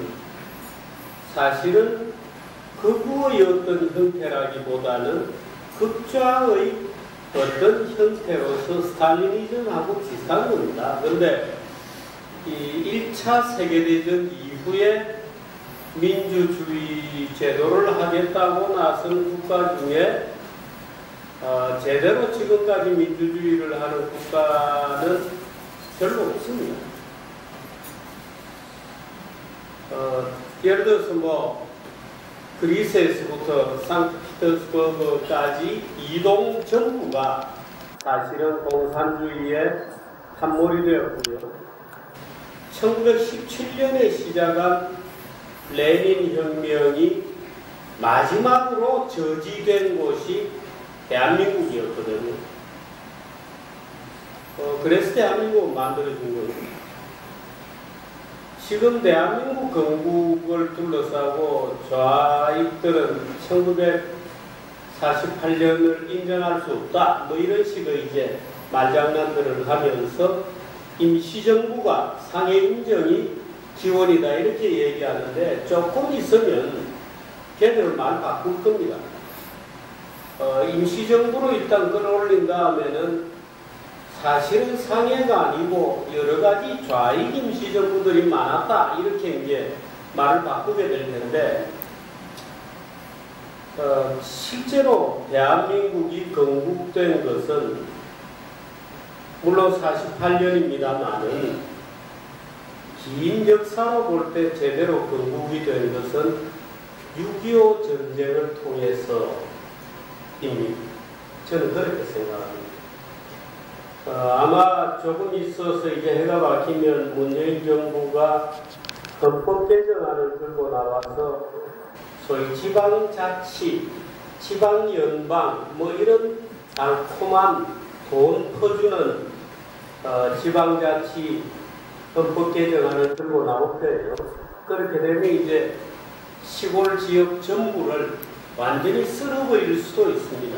사실은 극우의 어떤 형태라기보다는 극좌의 어떤 형태로서 스탈리니즘하고 비슷한 겁니다. 그런데 이 1차 세계대전 이후에 민주주의 제도를 하겠다고 나선 국가 중에 제대로 지금까지 민주주의를 하는 국가는 별로 없습니다. 예를 들어서 뭐 그리스에서부터 상트피터스버그까지 이동 정부가 사실은 공산주의에 함몰이 되었고요. 1917년에 시작한 레닌 혁명이 마지막으로 저지된 곳이 대한민국이었거든요. 그래서 대한민국은 만들어진 거예요. 지금 대한민국 건국을 둘러싸고 좌익들은 1948년을 인정할 수 없다, 뭐 이런 식의 이제 말장난들을 하면서 임시정부가 상해 인정이 기원이다 이렇게 얘기하는데 조금 있으면 걔들 말 바꿀 겁니다. 임시정부로 일단 끌어올린 다음에는 사실은 상해가 아니고 여러 가지 좌익 임시정부들이 많았다 이렇게 이제 말을 바꾸게 될 텐데 실제로 대한민국이 건국된 것은 물론 48년입니다만은 긴 역사로 볼 때 제대로 건국이 된 것은 6.25 전쟁을 통해서입니다. 저는 그렇게 생각합니다. 아마 조금 있어서 이제 해가 바뀌면 문재인 정부가 헌법 개정안을 들고 나와서 소위 지방자치, 지방연방 뭐 이런 달콤한 돈 퍼주는 지방자치 헌법 개정안을 들고 나올 거예요. 그렇게 되면 이제 시골 지역 전부를 완전히 쓸어버릴 수도 있습니다.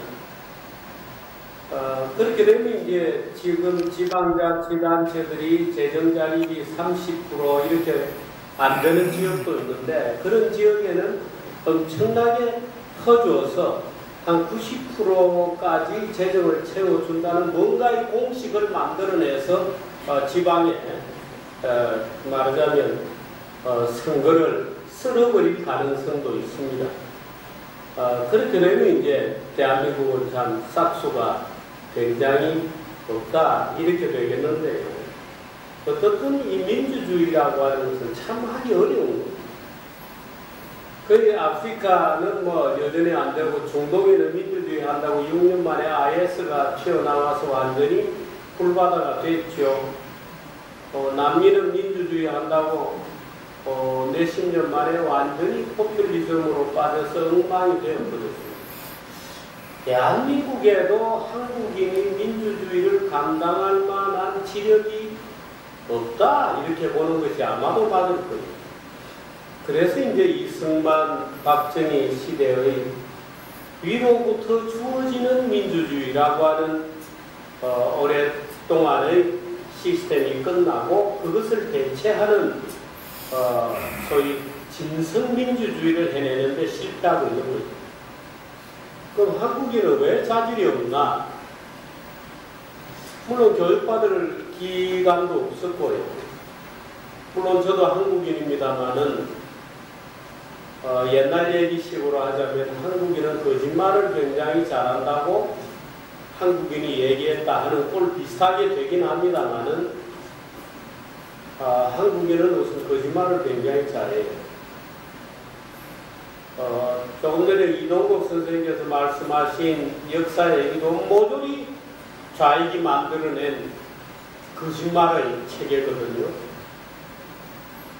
그렇게 되면 이제 지금 지방자치단체들이 재정자립이 30% 이렇게 안 되는 지역도 있는데 그런 지역에는 엄청나게 퍼줘서 한 90%까지 재정을 채워준다는 뭔가의 공식을 만들어내서 지방에 말하자면 선거를 쓸어버릴 가능성도 있습니다. 그렇게 되면 이제 대한민국은 참 싹수가 굉장히 없다 이렇게 되겠는데요. 어떻든 이 민주주의라고 하는 것은 참 하기 어려운 거예요. 거의 아프리카는 뭐 여전히 안 되고 중동에는 민주주의 한다고 6년 만에 IS가 튀어나와서 완전히 불바다가 됐죠. 남미는 민주주의 한다고 몇십 년 만에 완전히 포퓰리즘으로 빠져서 엉망이 되었거든요. 대한민국에도 한국인이 민주주의를 감당할 만한 지력이 없다 이렇게 보는 것이 아마도 맞을 거예요. 그래서 이제 이승만, 박정희 시대의 위로부터 주어지는 민주주의라고 하는 오랫동안의 시스템이 끝나고 그것을 대체하는 소위 진성민주주의를 해내는데 실패하고 있는 거죠. 그럼 한국인은 왜 자질이 없나? 물론 교육받을 기간도 없었고요. 물론 저도 한국인입니다만은 옛날 얘기식으로 하자면 한국인은 거짓말을 굉장히 잘한다고 한국인이 얘기했다 하는 꼴 비슷하게 되긴 합니다만은 한국인은 우선 거짓말을 굉장히 잘해요. 조금 전에 이동국 선생님께서 말씀하신 역사 얘기도 모조리 좌익이 만들어낸 거짓말의 체계거든요.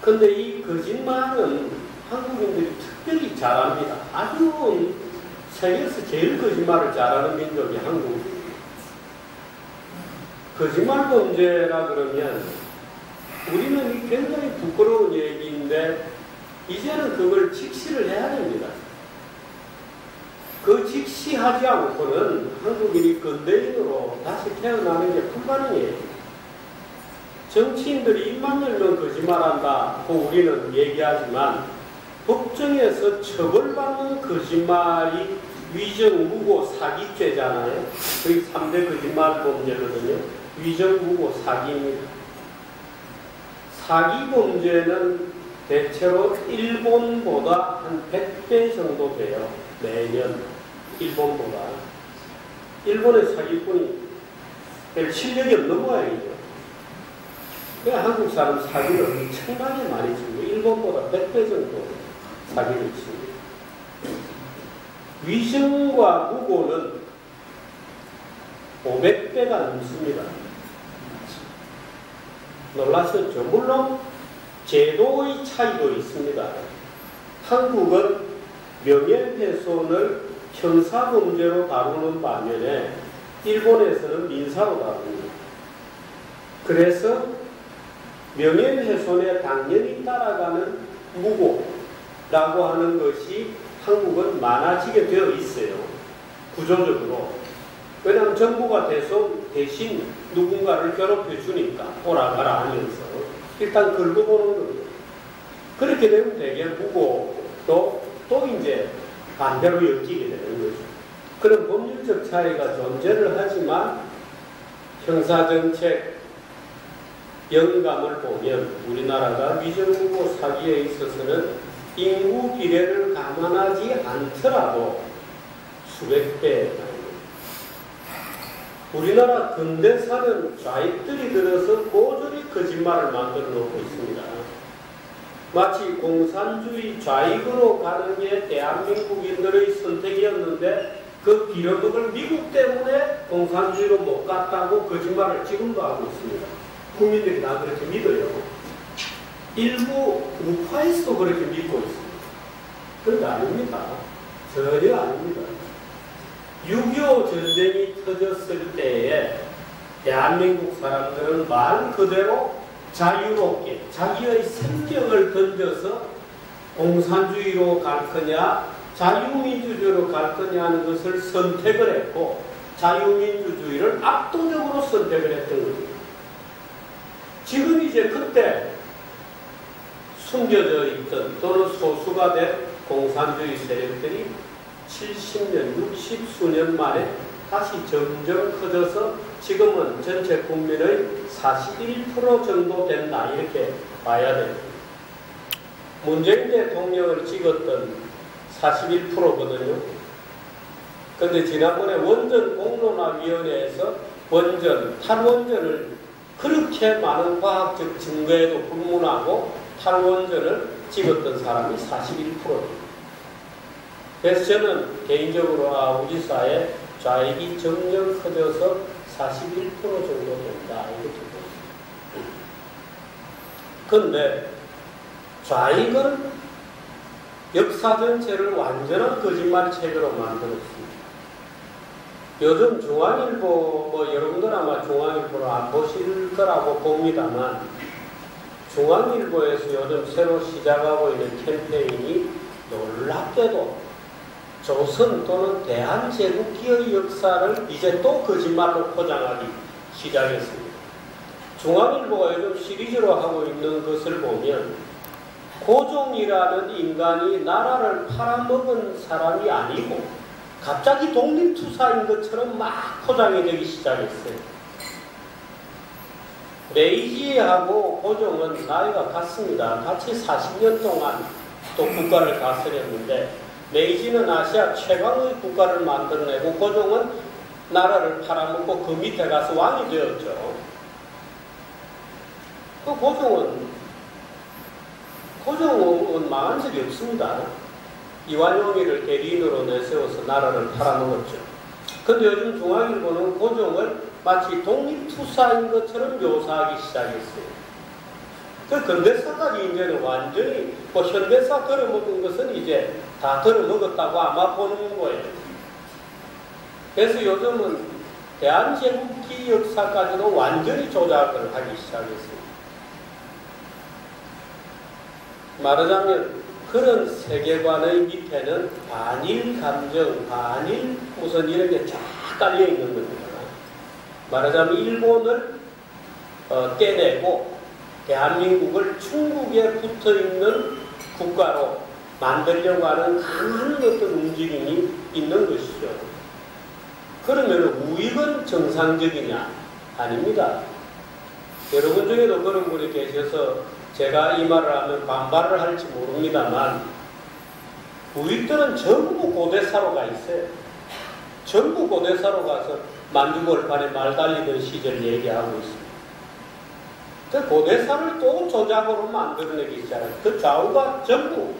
근데 이 거짓말은 한국인들이 특별히 잘합니다. 아주 세계에서 제일 거짓말을 잘하는 민족이 한국입니다. 거짓말 범죄라 그러면 우리는 굉장히 부끄러운 얘기인데 이제는 그걸 직시를 해야 됩니다. 그 직시하지 않고는 한국인이 근대인으로 다시 태어나는 게 불가능해요. 정치인들이 입만 열면 거짓말한다고 우리는 얘기하지만 법정에서 처벌받는 거짓말이 위정, 무고, 사기죄잖아요. 그게 3대 거짓말 범죄거든요. 위정, 무고, 사기입니다. 사기 범죄는 대체로 일본보다 한 100배 정도 돼요. 매년 일본보다. 일본의 사기꾼이 별 실력이 없는 모양이죠. 그냥 한국 사람 사기를 엄청나게 많이 치고 일본보다 100배 정도 사기를 칩니다. 위성과 무고는 500배가 넘습니다. 놀라셨죠? 물론 제도의 차이도 있습니다. 한국은 명예훼손을 형사범죄로 다루는 반면에 일본에서는 민사로 다룹니다. 그래서 명예훼손에 당연히 따라가는 무고라고 하는 것이 한국은 많아지게 되어 있어요. 구조적으로. 왜냐하면 정부가 대신 누군가를 괴롭혀 주니까 오라가라 하면서 일단 긁어보는 겁니다. 그렇게 되면 대개 무고도 또 이제 반대로 엮이게 되는 거죠. 그런 법률적 차이가 존재를 하지만 형사정책 영감을 보면 우리나라가 위정무고 사기에 있어서는 인구 비례를 감안하지 않더라도 수백 배. 우리나라 근대사는 좌익들이 들어서 모조리 거짓말을 만들어 놓고 있습니다. 마치 공산주의 좌익으로 가는 게 대한민국인들의 선택이었는데 그 빌어먹을 미국 때문에 공산주의로 못 갔다고 거짓말을 지금도 하고 있습니다. 국민들이 다 그렇게 믿어요. 일부 우파에서도 그렇게 믿고 있습니다. 그런 거 아닙니다. 전혀 아닙니다. 6.25 전쟁이 터졌을 때에 대한민국 사람들은 말 그대로 자유롭게 자기의 생명을 던져서 공산주의로 갈 거냐 자유민주주의로 갈 거냐 하는 것을 선택을 했고 자유민주주의를 압도적으로 선택을 했던 겁니다. 지금 이제 그때 숨겨져 있던 또는 소수가 된 공산주의 세력들이 70년, 60수년 만에 다시 점점 커져서 지금은 전체 국민의 41% 정도 된다 이렇게 봐야 됩니다. 문재인 대통령을 찍었던 41%거든요. 그런데 지난번에 원전 공론화위원회에서 원전, 탈원전을 그렇게 많은 과학적 증거에도 불문하고 탈원전을 찍었던 사람이 41%입니다. 그래서 저는 개인적으로 우리 사회 좌익이 점점 커져서 41% 정도 된다 이렇게 봅니다. 그런데 좌익은 역사 전체를 완전한 거짓말책으로 만들었습니다. 요즘 중앙일보 여러분들 아마 중앙일보를 안 보실 거라고 봅니다만 중앙일보에서 요즘 새로 시작하고 있는 캠페인이 놀랍게도 조선 또는 대한제국기의 역사를 이제 또 거짓말로 포장하기 시작했습니다. 중앙일보가 요즘 시리즈로 하고 있는 것을 보면 고종이라는 인간이 나라를 팔아먹은 사람이 아니고 갑자기 독립투사인 것처럼 막 포장이 되기 시작했어요. 메이지하고 고종은 나이가 같습니다. 같이 40년 동안 또 국가를 다스렸는데 메이지는 아시아 최강의 국가를 만들어내고 고종은 나라를 팔아먹고 그 밑에 가서 왕이 되었죠. 그 고종은 망한 적이 없습니다. 이완용이를 대리인으로 내세워서 나라를 팔아먹었죠. 그런데 요즘 중앙일보는 고종을 마치 독립투사인 것처럼 묘사하기 시작했어요. 그 근대사까지 이제는 완전히 현대사 들어먹은 것은 이제 다 들어먹었다고 아마 보는 거예요. 그래서 요즘은 대한제국기 역사까지도 완전히 조작을 하기 시작했습니다. 말하자면 그런 세계관의 밑에는 반일 감정, 반일 무슨 이런 게 쫙 깔려 있는 겁니다. 말하자면 일본을 떼내고 대한민국을 중국에 붙어있는 국가로 만들려고 하는 강한 어떤 움직임이 있는 것이죠. 그러면 우익은 정상적이냐? 아닙니다. 여러분 중에도 그런 분이 계셔서 제가 이 말을 하면 반발을 할지 모릅니다만 우익들은 전부 고대사로 가 있어요. 전부 고대사로 가서 만주골판에 말 달리던 시절 얘기하고 있습니다. 그 고대사를 또 조작으로 만들어내기 시작한 그 좌우가 전부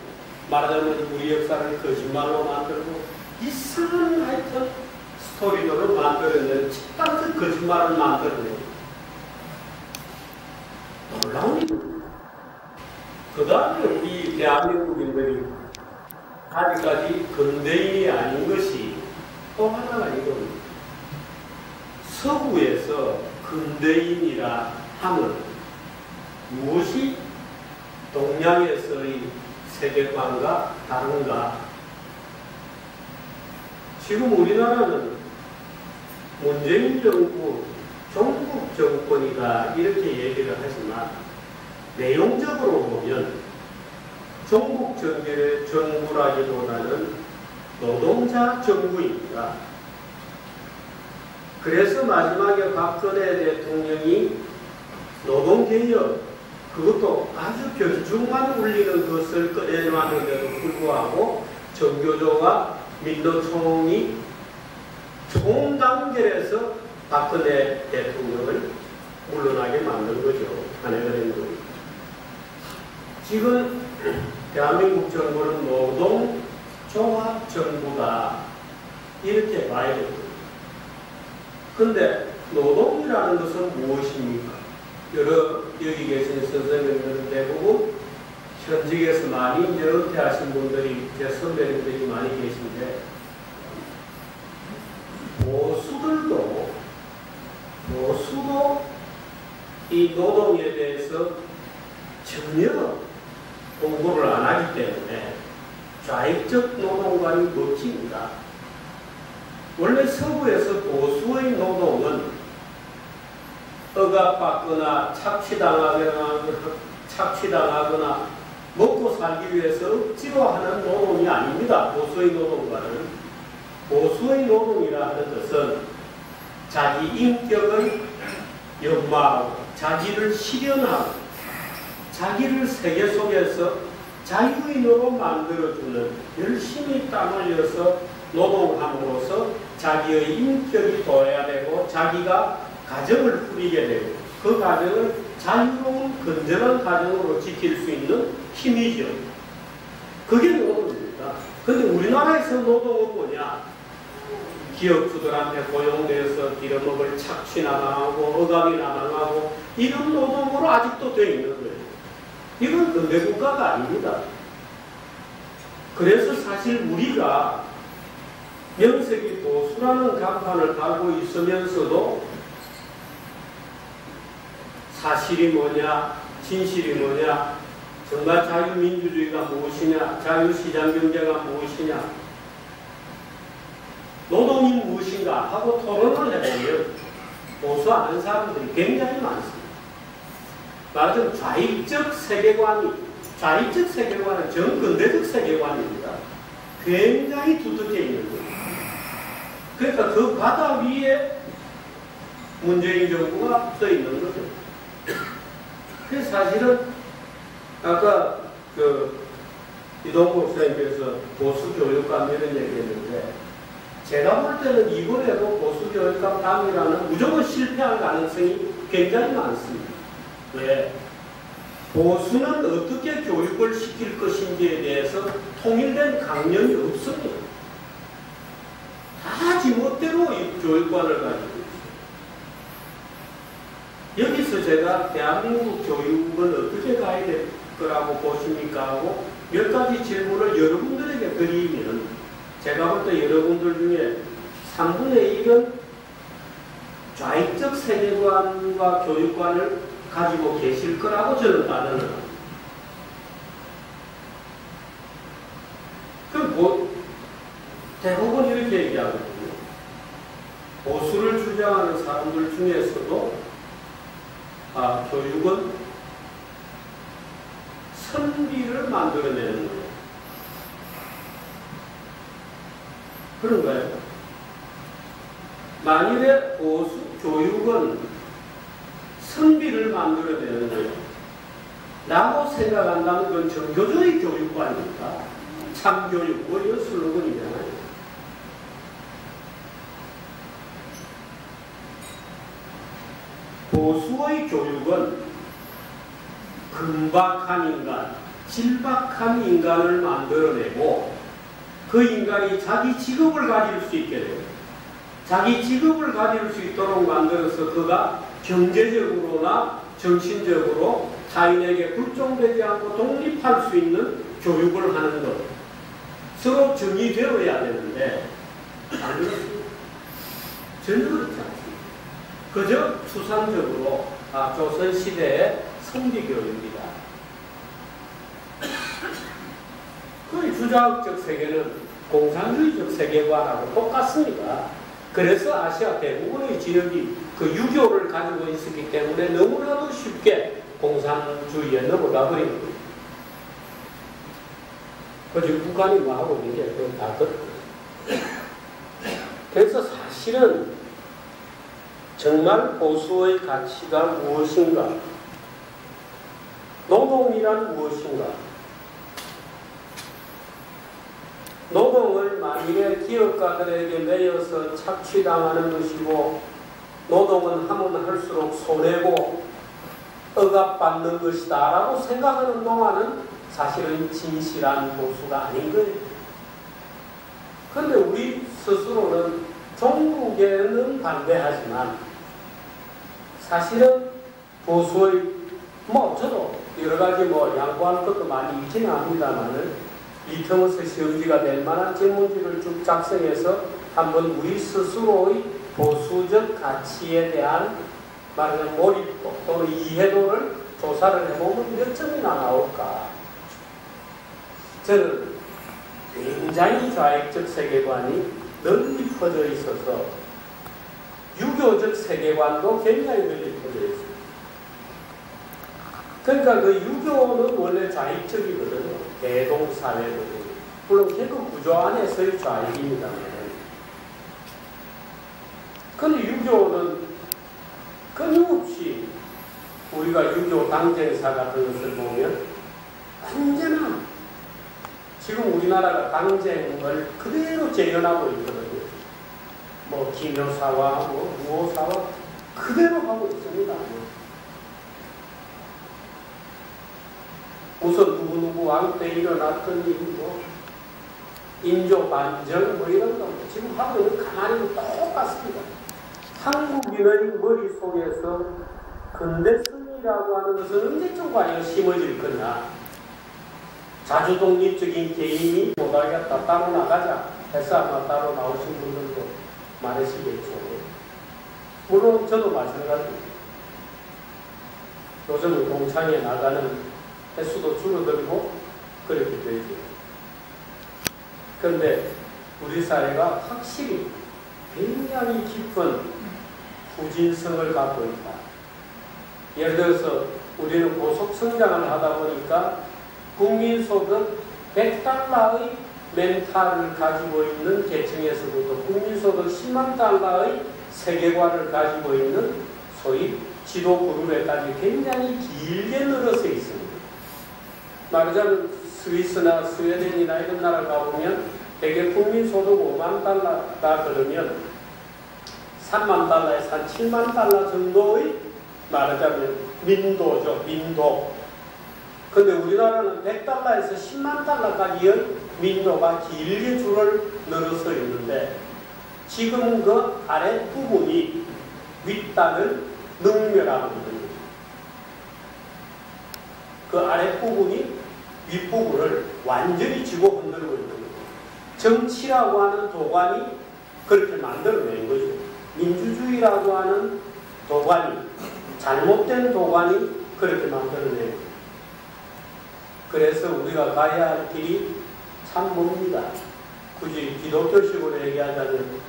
말하자면 우리 역사를 거짓말로 만들고 이상한 하여튼 스토리들로 만들어내는 칠같은 거짓말을 만들어내고 놀라운 일입니다. 그 다음에 우리 대한민국인들이 아직까지 근대인이 아닌 것이 또 하나가 이겁니다. 서구에서 근대인이라 함은 무엇이 동양에서의 세계관과 다른가? 지금 우리나라는 문재인 정부, 종북 정권이다 이렇게 얘기를 하지만 내용적으로 보면 종북 정부라기보다는 노동자 정부입니다. 그래서 마지막에 박근혜 대통령이 노동개혁, 그것도 아주 변죽만 울리는 것을 꺼내놨는데도 불구하고 정교조와 민노총이 좋은 단계에서 박근혜 대통령을 물러나게 만든 거죠. 탄핵을 거죠. 지금 대한민국 정부는 노동조합정부다 이렇게 봐야 됩니다. 근데 노동이라는 것은 무엇입니까? 여기 계신 선생님들은 대부분 현직에서 많이 은퇴하신 분들이 제 선배님들이 많이 계신데 모수도 이 노동에 대해서 전혀 공부를 안 하기 때문에 좌익적 노동관이 멋집니다. 원래 서구에서 보수의 노동은 억압받거나 착취당하거나 먹고 살기 위해서 억지로 하는 노동이 아닙니다. 보수의 노동과는. 보수의 노동이라 하는 것은 자기 인격을 연마하고 자기를 실현하고 자기를 세계 속에서 자유인으로 만들어주는 열심히 땀 흘려서 노동함으로써 자기의 인격이 돋아야 되고 자기가 가정을 꾸리게 되고 그 가정을 자유로운 건전한 가정으로 지킬 수 있는 힘이죠. 그게 노동입니다. 그런데 우리나라에서 노동은 뭐냐? 기업주들한테 고용돼서 빌어먹을 착취나 당하고 억압이나 당하고 이런 노동으로 아직도 되어 있는 거예요. 이건 근대 국가가 아닙니다. 그래서 사실 우리가 명색이 보수라는 간판을 달고 있으면서도 사실이 뭐냐, 진실이 뭐냐, 정말 자유민주주의가 무엇이냐, 자유시장경제가 무엇이냐, 노동이 무엇인가 하고 토론을 해보면 보수하는 사람들이 굉장히 많습니다. 말하자면 좌익적 세계관은 정근대적 세계관입니다. 굉장히 두텁게 있는 거예요. 그러니까 그 바다 위에 문재인 정부가 떠 있는 거죠. 그래서 사실은 아까 이동국 선생님께서 보수 교육감 이런 얘기했는데 제가 볼 때는 이번에도 보수 교육감 당이라는 무조건 실패할 가능성이 굉장히 많습니다. 왜? 보수는 어떻게 교육을 시킬 것인지에 대해서 통일된 강령이 없습니다. 다 지멋대로 이 교육관을 가지고 있어요. 여기서 제가 대한민국 교육은 어떻게 가야 될 거라고 보십니까? 하고 몇 가지 질문을 여러분들에게 드리면 제가 볼 때 여러분들 중에 3분의 1은 좌익적 세계관과 교육관을 가지고 계실 거라고 저는 단언합니다. 그럼 대부분 이렇게 얘기하거든요. 보수를 주장하는 사람들 중에서도 교육은 선비를 만들어내는 거예요. 그런가요? 만일에 보수 교육은 선비를 만들어내는 거예요. 라고 생각한다면 그건 정교조의 교육관입니다. 참교육, 뭐 이런 슬로건이잖아요. 보수의 교육은 금박한 인간, 질박한 인간을 만들어내고 그 인간이 자기 직업을 가질 수 있게 돼요. 자기 직업을 가질 수 있도록 만들어서 그가 경제적으로나 정신적으로 타인에게 불종되지 않고 독립할 수 있는 교육을 하는 것. 서로 정의되어야 되는데 안 그렇습니다. 전혀 그렇지 않습니다. 그저 추상적으로 조선시대의 성리교육이다. 그 주자학적 세계는 공산주의적 세계관하고 똑같습니다. 그래서 아시아 대부분의 지역이 그 유교를 가지고 있었기 때문에 너무나도 쉽게 공산주의에 넘어가 버린 거예요. 그래서 북한이 뭐 하고 있는 게 그건 다 그렇고. 그래서 사실은 정말 보수의 가치가 무엇인가? 노동이란 무엇인가? 노동을 만일에 기업가들에게 매여서 착취당하는 것이고 노동은 하면 할수록 손해고 억압받는 것이다 라고 생각하는 동안은 사실은 진실한 보수가 아닌 거예요. 그런데 우리 스스로는 종국에는 반대하지만 사실은 보수의 저도 여러 가지 양보할 것도 많이 있기는 합니다만은 리터머스 시험지가 될 만한 질문지를 쭉 작성해서 한번 우리 스스로의 보수적 가치에 대한 말하자면 몰입도 또는 이해도를 조사를 해보면 몇 점이나 나올까. 저는 굉장히 좌익적 세계관이 널리 퍼져 있어서 유교적 세계관도 굉장히 널리 퍼져 있습니다. 그러니까 그 유교는 원래 좌익적이거든요. 대동사회거든요. 물론 계급 구조 안에서의 좌익입니다만. 그런데 유교는 끊임없이 우리가 유교 당쟁사 같은 것을 보면 언제나 지금 우리나라가 당쟁을 그대로 재현하고 있거든요. 기묘사와 무호사와 그대로 하고 있습니다. 우선 누구누구 왕 때 일어났던 일, 인조 반정 이런 거 지금 하고 있는 가만히 똑같습니다. 한국인의 머릿속에서 근대성이라고 하는 것은 언제쯤 과연 심어질 거냐. 자주독립적인 개인이 못하겠다, 따로 나가자 해서 아마 따로 나오신 분들도 많으시겠죠. 물론 저도 마찬가지입니다. 요즘 동창회 나가는 횟수도 줄어들고 그렇게 되죠. 그런데 우리 사회가 확실히 굉장히 깊은 후진성을 갖고 있다. 예를 들어서 우리는 고속 성장을 하다 보니까 국민소득 100달러의 멘탈을 가지고 있는 계층에서부터 국민소득 10만 달러의 세계관을 가지고 있는 소위 지도 그룹에까지 굉장히 길게 늘어서 있습니다. 말하자면 스위스나 스웨덴이나 이런 나라 가보면 대개 국민소득 5만 달러다 그러면 3만 달러에서 한 7만 달러 정도의 말하자면 민도죠. 민도. 근데 우리나라는 100달러에서 10만 달러까지의 민도가 길게 줄을 늘어서 있는데 지금은 그 아랫부분이 윗단을 능멸하고 있는 거죠. 그 아랫부분이 윗부분을 완전히 쥐고 흔들고 있는 거죠. 정치라고 하는 도관이 그렇게 만들어낸 거죠. 민주주의라고 하는 도관이, 잘못된 도관이 그렇게 만들어낸 거죠. 그래서 우리가 가야 할 길이 참 멉니다. 굳이 기독교식으로 얘기하자면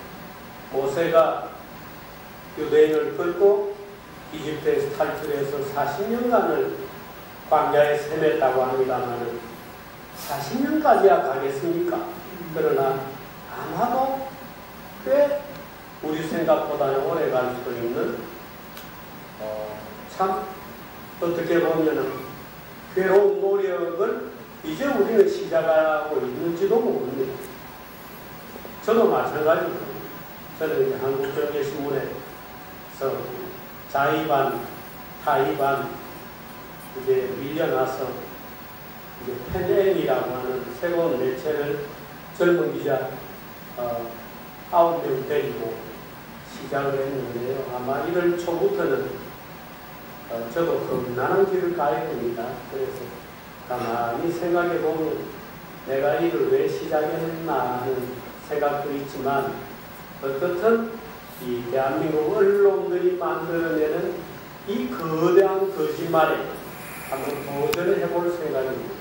모세가 유대인을 끌고 이집트에서 탈출해서 40년간을 광야에 헤맸다고 합니다만 40년까지야 가겠습니까? 그러나 아마도 꽤 우리 생각보다는 오래 갈 수도 있는 참 어떻게 보면은 괴로운 노력을 이제 우리는 시작하고 있는지도 모릅니다. 저도 마찬가지입니다. 저는 이제 한국정예신문에서 자의반, 타의반 이제 밀려나서 이제 펜앤이라고 하는 새로운 매체를 젊은 기자 9명 데리고 시작을 했는데요. 아마 1월 초부터는 저도 겁나는 길을 가야 됩니다. 그래서 가만히 생각해 보면 내가 이를 왜 시작했나 하는 생각도 있지만 어떻든 이 대한민국 언론들이 만들어내는 이 거대한 거짓말에 한번 도전을 해볼 생각입니다.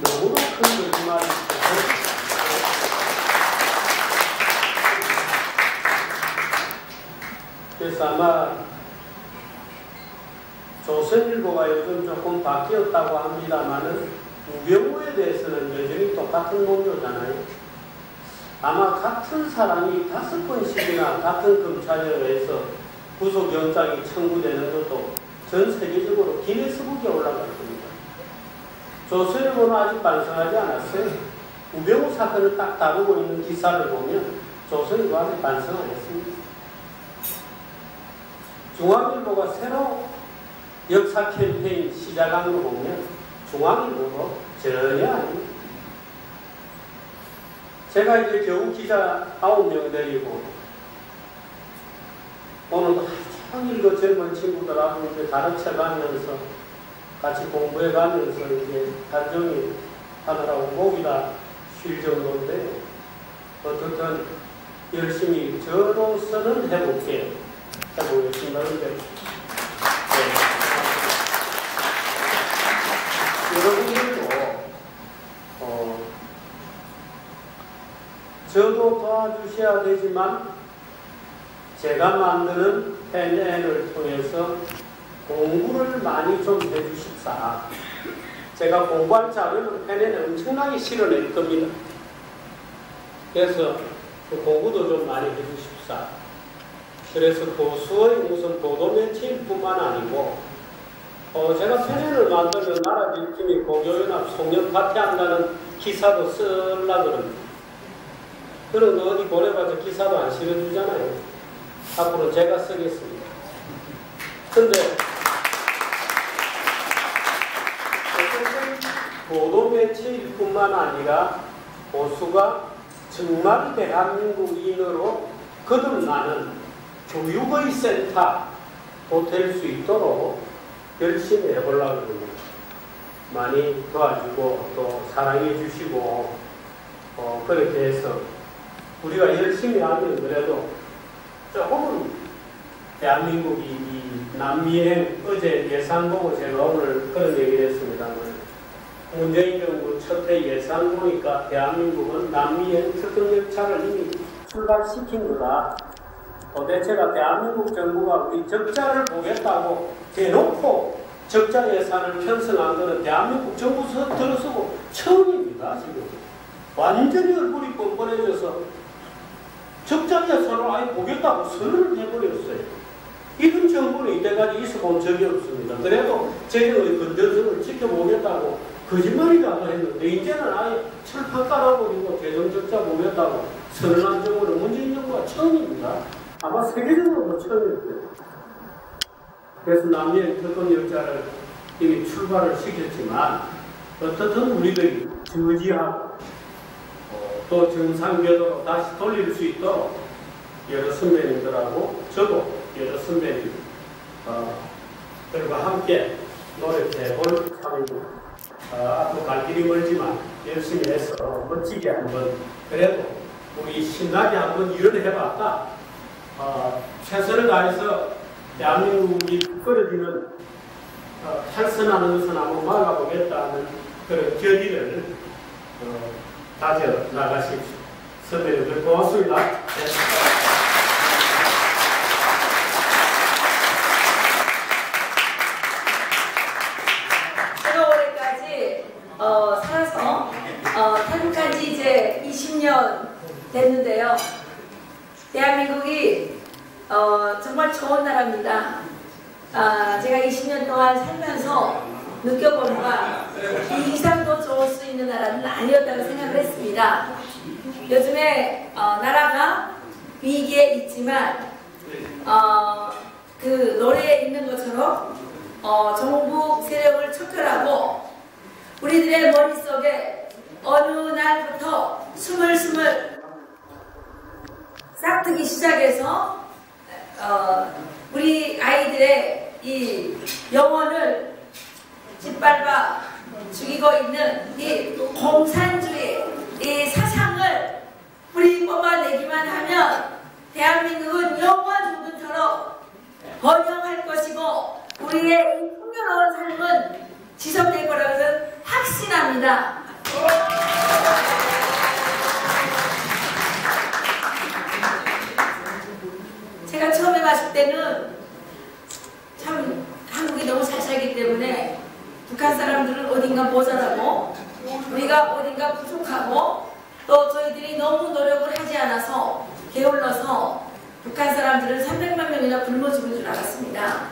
너무나 큰 거짓말이 있어서 그래서 아마 조선일보가 요즘 조금 바뀌었다고 합니다만은 우병우에 대해서는 여전히 똑같은 논조잖아요. 아마 같은 사람이 5번씩이나 같은 검찰에 의해서 구속영장이 청구되는 것도 전 세계적으로 기네스북에 올라갈 겁니다. 조선일보는 아직 반성하지 않았어요. 우병우 사건을 딱 다루고 있는 기사를 보면 조선일보 아직 반성 안 했습니다. 중앙일보가 새로 역사 캠페인 시작한 거 보면 중앙일보도 전혀 아닙니다. 제가 이제 겨우 기자 9명 데리고 오늘도 종일 그 젊은 친구들하고 이제 가르쳐 가면서 같이 공부해 가면서 이제 단정히 하느라고 목이 다 쉴 정도인데 어떻든 열심히 저로서는 해보겠습니다. 근데 여러분들도 저도 도와주셔야 되지만 제가 만드는 펜앤을 통해서 공부를 많이 좀 해주십사. 제가 공부할 자료는 펜앤에 엄청나게 실어낼 겁니다. 그래서 그 공부도 좀 많이 해주십사. 그래서 보수의 무슨 보도매체일뿐만 아니고 제가 펜앤을 만들면 나라지킴이 공교연합 송년 파티한다는 기사도 쓰려고 그럽니다. 그런 거 어디 보내봐서 기사도 안 실어주잖아요. 앞으로 제가 쓰겠습니다. 근데 보도매체일뿐만 아니라 보수가 정말 대한민국인으로 거듭나는 교육의 센터도 될 수 있도록 열심히 해보려고 합니다. 많이 도와주고 또 사랑해 주시고 그렇게 해서 우리가 열심히 하면 그래도 조금은 대한민국이 이 남미행 어제 예산 보고 제가 오늘 그런 얘기를 했습니다만 문재인 정부 첫해 예산 보니까 대한민국은 남미행 특급열차를 이미 출발시킨 거다. 도대체가 대한민국 정부가 우리 적자를 보겠다고 대놓고 적자 예산을 편성한 것은 대한민국 정부 들어서고 처음입니다. 지금 완전히 얼굴이 뻔뻔해져서 적자 예산을 아예 보겠다고 선언을 해버렸어요. 이런 정부는 이때까지 있어본 적이 없습니다. 그래도 재정의 건전성을 지켜보겠다고 거짓말이라고 했는데 이제는 아예 철판 깔아버리고 재정 적자 보겠다고 선언한 정부는 문재인 정부가 처음입니다. 아마 세계적으로도 처음일 거예요. 그래서 남미행 특급열차를 이미 출발을 시켰지만 어떻든 우리들이 저지하고 또 정상궤도로 다시 돌릴 수 있도록 여러 선배님들하고 저도 여러 선배님 들과 함께 노력해볼 참입니다. 앞으로 갈 길이 멀지만 열심히 해서 멋지게 한번 그래도 우리 신나게 한번 일을 해봤다. 최선을 다해서 대한민국이 끌어지는 탈선하는 것은 한번 막아보겠다는 그런 결의를 다져 나가십시오. 선배님들 고맙습니다. 제가 올해까지 살아서 탈북한 지 이제 20년 됐는데요. 대한민국이 정말 좋은 나라입니다. 제가 20년 동안 살면서 느껴본 바 이 이상도 좋을 수 있는 나라는 아니었다고 생각을 했습니다. 요즘에 나라가 위기에 있지만 그 노래에 있는 것처럼 정부 세력을 척결하고 우리들의 머릿속에 어느 날부터 스물스물 싹트기 시작해서 우리 아이들의 이 영혼을 짓밟아 죽이고 있는 이 공산주의 이 사상을 우리 뽑아내기만 하면 대한민국은 영원 누군처럼 번영할 것이고 우리의 이 풍요로운 삶은 지속될 거라고 저는 확신합니다. 제가 처음에 왔을 때는 참 한국이 너무 잘 살기 때문에 북한 사람들은 어딘가 모자라고 우리가 어딘가 부족하고 또 저희들이 너무 노력을 하지 않아서 게을러서 북한 사람들은 300만 명이나 굶어 죽은 줄 알았습니다.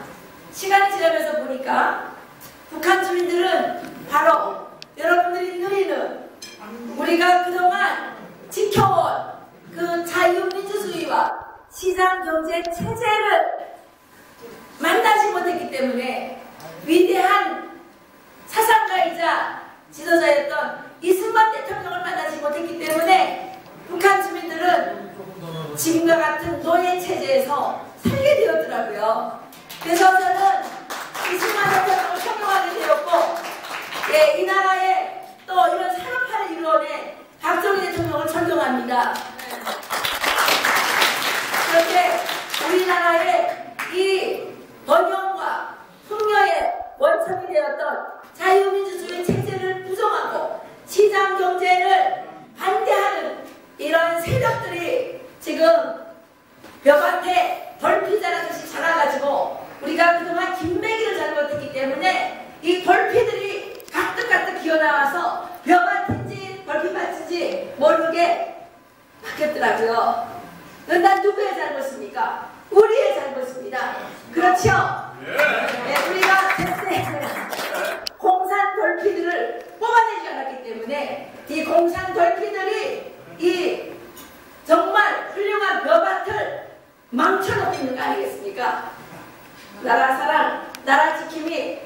시간이 지나면서 보니까 북한 주민들은 바로 여러분들이 누리는 우리가 그동안 지켜온 그 자유민주주의와 시장경제 체제를 만나지 못했기 때문에 위대한 사상가이자 지도자였던 이승만 대통령을 만나지 못했기 때문에 북한 주민들은 지금과 같은 노예 체제에서 살게 되었더라고요. 그래서 저는 이승만 대통령을 존경하게 되었고, 이 나라에 또 이런 산업화를 이루어낸 박정희 대통령을 존경합니다. 그렇게 우리나라의 이 번영과 풍요의 원천이 되었던 자유민주주의 체제를 부정하고 시장경제를 반대하는 이런 세력들이 지금 벽한테 벌피 자라듯이 자라가지고 우리가 그동안 김매기를 잘못했기 때문에 이 벌피들이 가득가득 기어나와서 벽한테인지 벌피밭인지 모르게 바뀌었더라고요. 난 누구의 잘못입니까? 우리의 잘못입니다. 그렇죠? 네, 우리가 대체 공산 돌피들을 뽑아내지 않았기 때문에 이 공산 돌피들이 이 정말 훌륭한 벼밭을 망쳐놓고 있는 거 아니겠습니까? 나라 사랑, 나라 지킴이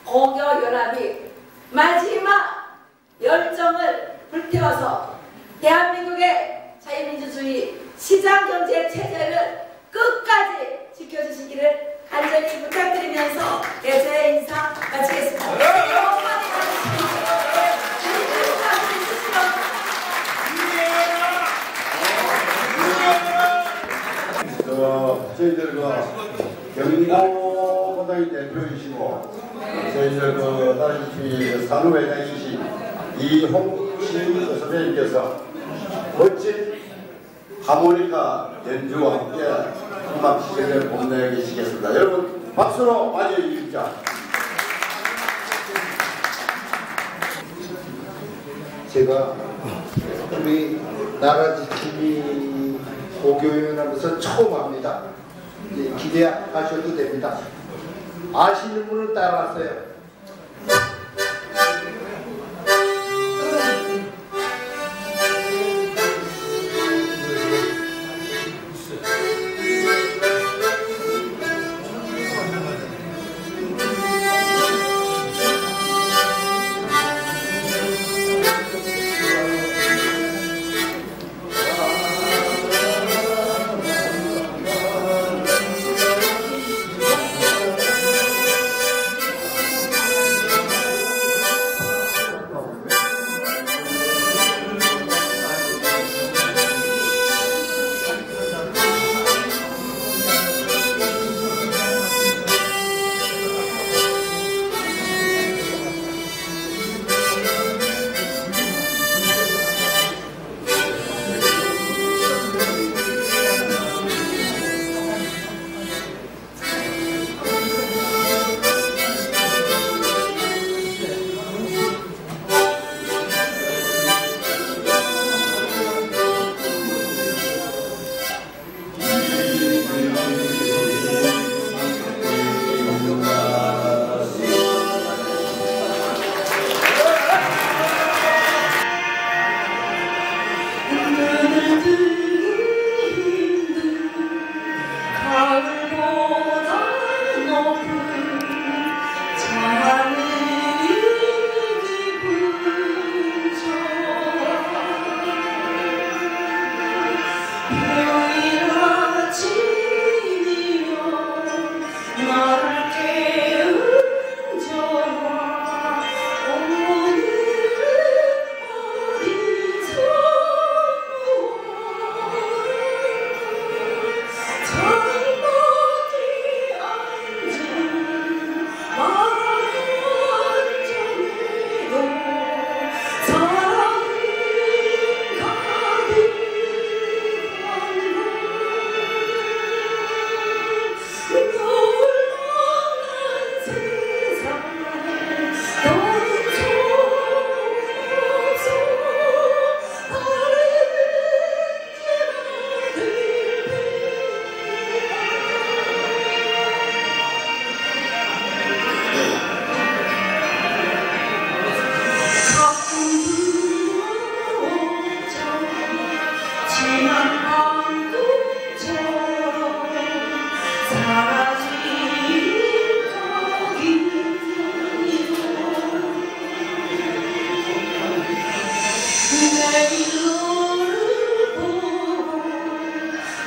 공여연합이 마지막 열정을 불태워서 대한민국의 자유민주주의 시장경제 체제를 끝까지 지켜주시기를 간절히 부탁드리면서 제 인사 마치겠습니다. 저희들 경기도당의 대표이시고 저희들 다른 산후회장이신 이홍신 선생님께서 멋진 하모니카 연주와 함께 음악 시간을 뽐내 계시겠습니다. 여러분 박수로 맞이해 주십시오. 제가 우리 나라 지킴이 고교연합에서 처음 합니다. 이제 기대하셔도 됩니다. 아시는 분은 따라하세요.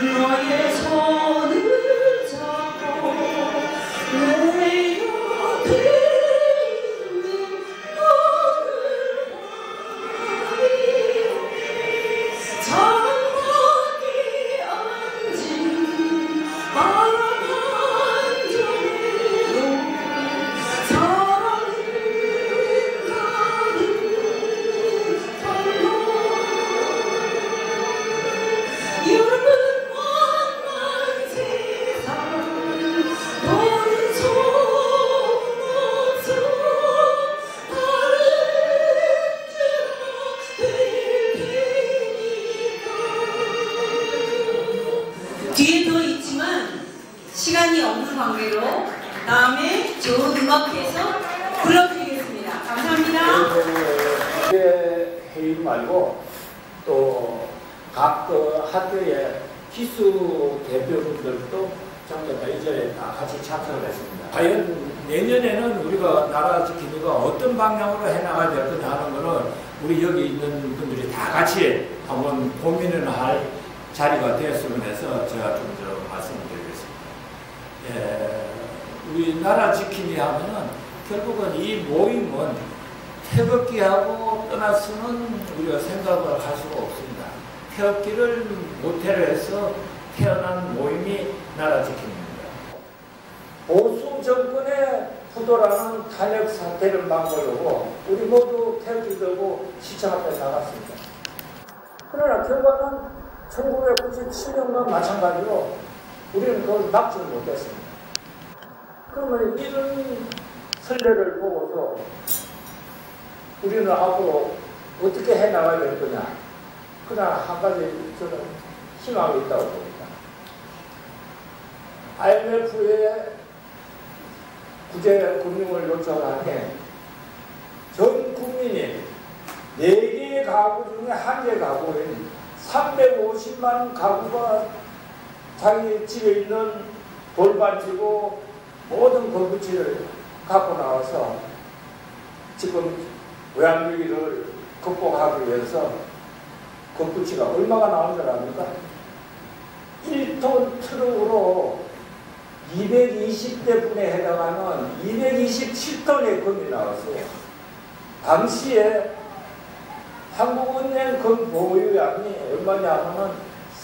너의 손을 잡고 내 옆에 있는 너를 장막에 앉은 바람 한 점으로 사랑을 여러분 만난 세상 너는 소없어 다른 죄가 뒤에 더 있지만 시간이 없는 관계로 다음에 좋은 음악회에서 불러드리겠습니다. 감사합니다. 회의 말고 또 각 학교의 기수 대표분들도 전부 다 이 자리에 다 같이 참석을 했습니다. 과연 내년에는 우리가 나라 지키기가 어떤 방향으로 해나가야 될 거냐 하는 거는 우리 여기 있는 분들이 다 같이 한번 고민을 할 자리가 되었으면 해서 제가 좀 말씀을 드리겠습니다. 예, 우리 나라 지킴이 하면은 결국은 이 모임은 태극기하고 떠나서는 우리가 생각을 할 수가 없습니다. 태극기를 모태로 해서 태어난 모임이 나라 지킴입니다. 보수 정권의 부도라는 탄핵 사태를 막으려고 우리 모두 태극기 들고 시청 앞에 나갔습니다. 그러나 결과는 1997년과 마찬가지로 우리는 그걸 막지를 못했습니다. 그러면 이런 선례를 보고서 우리는 앞으로 어떻게 해나가야 될 거냐. 그러나 한 가지 저는 희망이 있다고 봅니다. IMF의 구제금융을 요청하니 전 국민이 4개의 가구 중에 1개 가구인 350만 가구가 자기 집에 있는 돌반지고 모든 건부치를 갖고 나와서 지금 외환위기를 극복하기 위해서 건부치가 얼마가 나온 줄 압니까? 1톤 트럭으로 220대 분에 해당하는 227톤의 금이 나왔어요. 당시에 한국은행 금 보유량이 얼마냐 하면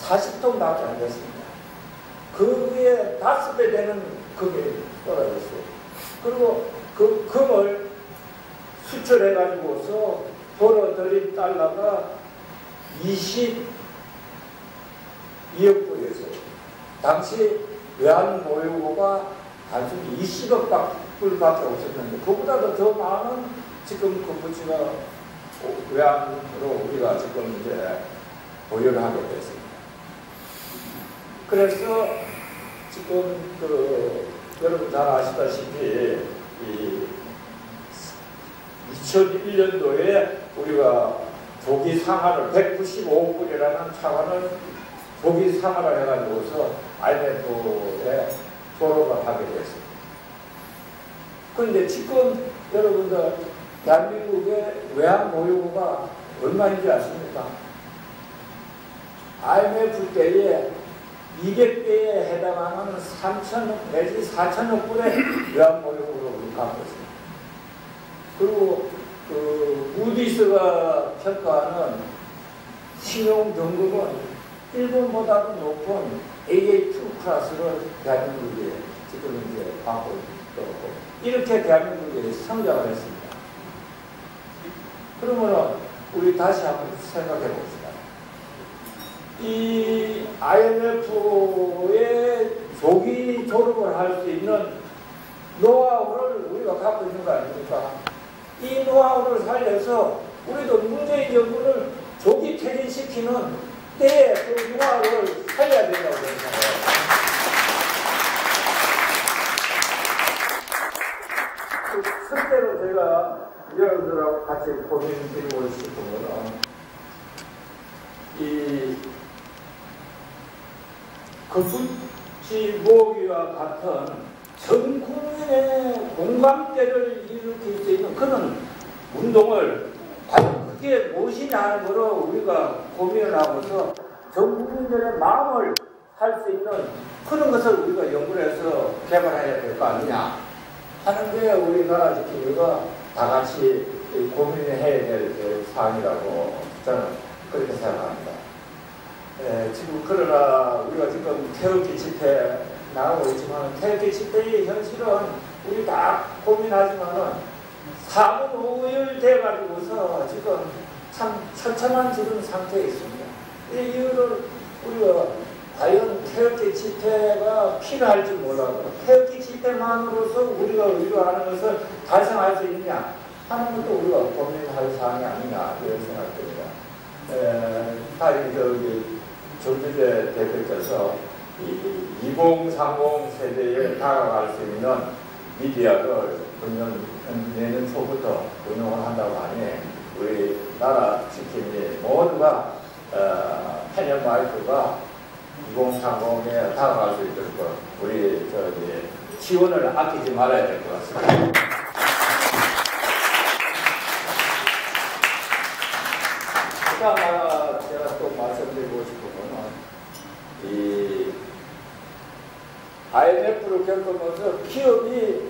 40톤밖에 안 됐습니다. 그게 5배 되는 금이 떨어졌어요. 그리고 그 금을 수출해가지고서 벌어들인 달러가 22억 불이었어요. 당시 외환 보유고가 단순히 20억 불밖에 없었는데 그보다도 더 많은 지금 건부치가 외환으로 우리가 지금 이제 보유를 하게 됐습니다. 그래서 지금 여러분 잘 아시다시피 이 2001년도에 우리가 조기 상한을 195억 불이라는 차관을 조기 상한을 해가지고서 IMF에 졸업을 하게 됐습니다. 그런데 지금 여러분들 대한민국의 외환 보유고가 얼마인지 아십니까? IMF 때에 200배에 해당하는 3천억 내지 4천억 불의 외환 보유고를 우리 갖고 있습니다. 그리고 무디스가 평가하는 신용 등급은 일본보다도 높은 AA2 클래스를 대한민국에 지금 이제 받고 있고 이렇게 대한민국이 성장을 했습니다. 그러면 우리 다시 한번 생각해 봅시다. 이 IMF의 조기 졸업을 할 수 있는 노하우를 우리가 갖고 있는 거 아닙니까? 이 노하우를 살려서 우리도 문재인 정부를 조기 퇴진시키는 때에 그 노하우를 살려야 된다고 생각해요. 실제로 제가 여러분들하고 같이 고민드리고 싶은 거는 이 건부치 모으기와 같은 전 국민의 공감대를 일으킬 수 있는 그런 운동을 과연 그게 무엇이냐 하는 거로 우리가 고민을 하고서 전 국민들의 마음을 할 수 있는 그런 것을 우리가 연구를 해서 개발해야 될 거 아니냐 하는 게 우리나라 지키기가 다 같이 고민해야 될 사항이라고 저는 그렇게 생각합니다. 지금 그러나 우리가 지금 태극기 집회 나가고 있지만 태극기 집회의 현실은 우리 다 고민하지만은 사문 오일 돼가지고서 지금 참 처참한 지금 상태에 있습니다. 이 이유를 우리가 과연 태극기 집회가 필요할지 몰라도 태극기 집회만으로서 우리가 의도하는 것을 달성할 수 있느냐 하는 것도 우리가 고민할 사항이 아니냐 이런 생각됩니다. 저기 정주재 대표께서 이 2030 세대에 다가갈 수 있는 미디어를 내년 초부터 운영을 한다고 하니 우리 나라 지킴이 모두가 패널 마이크가 2030에 다가갈 수 있도록 우리 지원을 아끼지 말아야 될 것 같습니다. 하나 제가 또 말씀드리고 싶은 거는 이 IMF를 겪으면서 기업이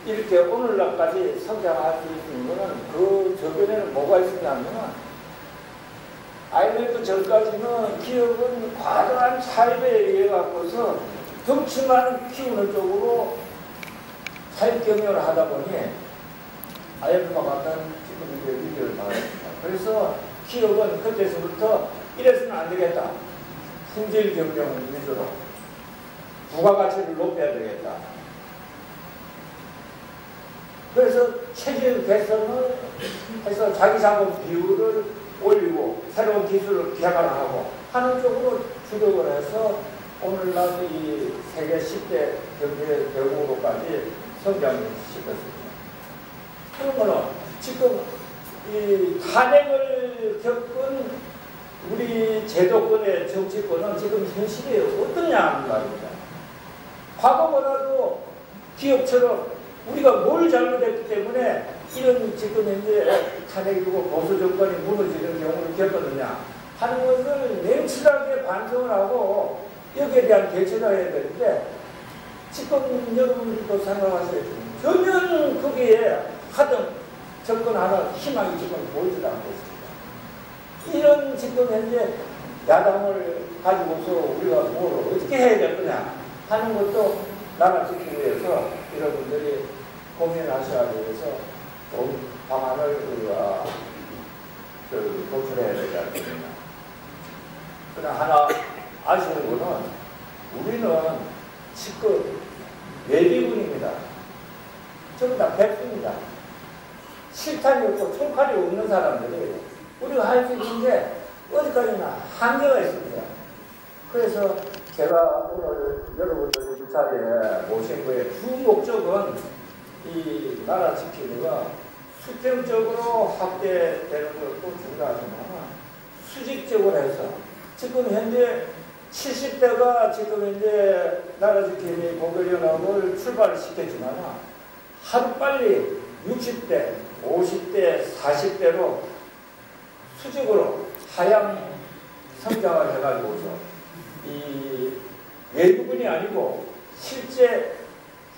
이렇게 오늘날까지 성장할 수 있는 거는 그 저변에는 뭐가 있었냐면 IMF 전까지는 기업은 과도한 차입에 의해 갖고서 덩치만 키우는 쪽으로 사입 경영을 하다 보니 IMF가 갖다 지금 이제 위기를 받았습니다. 그래서 기업은 그때서부터 이래서는 안 되겠다. 품질 경영 위주로 부가가치를 높여야 되겠다. 그래서 체질 개선을 해서 자기 자본 비율을 올리고 새로운 기술을 개발하고 하는 쪽으로 주력을 해서 오늘날 이 세계 10대 경제 대국으로까지 성장시켰습니다. 그러면 지금 이 탄핵을 겪은 우리 제도권의 정치권은 지금 현실이 어떠냐 하는 말입니다. 과거보다도 기업처럼 우리가 뭘 잘못했기 때문에 이런 지금 현재 탄핵이고 보수 정권이 무너지는 경우를 겪었느냐 하는 것을 냉철하게 반성을 하고 여기에 대한 대처를 해야 되는데 지금 여러분들도 생각하셔야죠. 전혀 거기에 하던 접근하는 희망이 지금 보이지 않고 있습니다. 이런 지금 현재 야당을 가지고서 우리가 뭘 어떻게 해야 될 거냐 하는 것도 나라 지키기 위해서 여러분들이 고민하셔야 돼서 좋은 방안을 우리가 도출해야 되지 않겠느냐. 그러나 하나 아쉬운 거는 우리는 지금 예비군입니다. 전부 다 백수입니다. 실탄이 없고 총칼이 없는 사람들이 우리가 할 수 있는 게 어디까지나 한계가 있습니다. 그래서 제가 오늘 여러분들 이 자리에 모신 거의 주 목적은 이 나라 지키기가 수평적으로 확대되는 것도 중요하지만 수직적으로 해서 지금 현재 70대가 지금 현재 나라 지킴이 고결연합을 출발시켰지만 하루빨리 60대, 50대, 40대로 수직으로 하향 성장을 해가지고서 이 외국인이 아니고 실제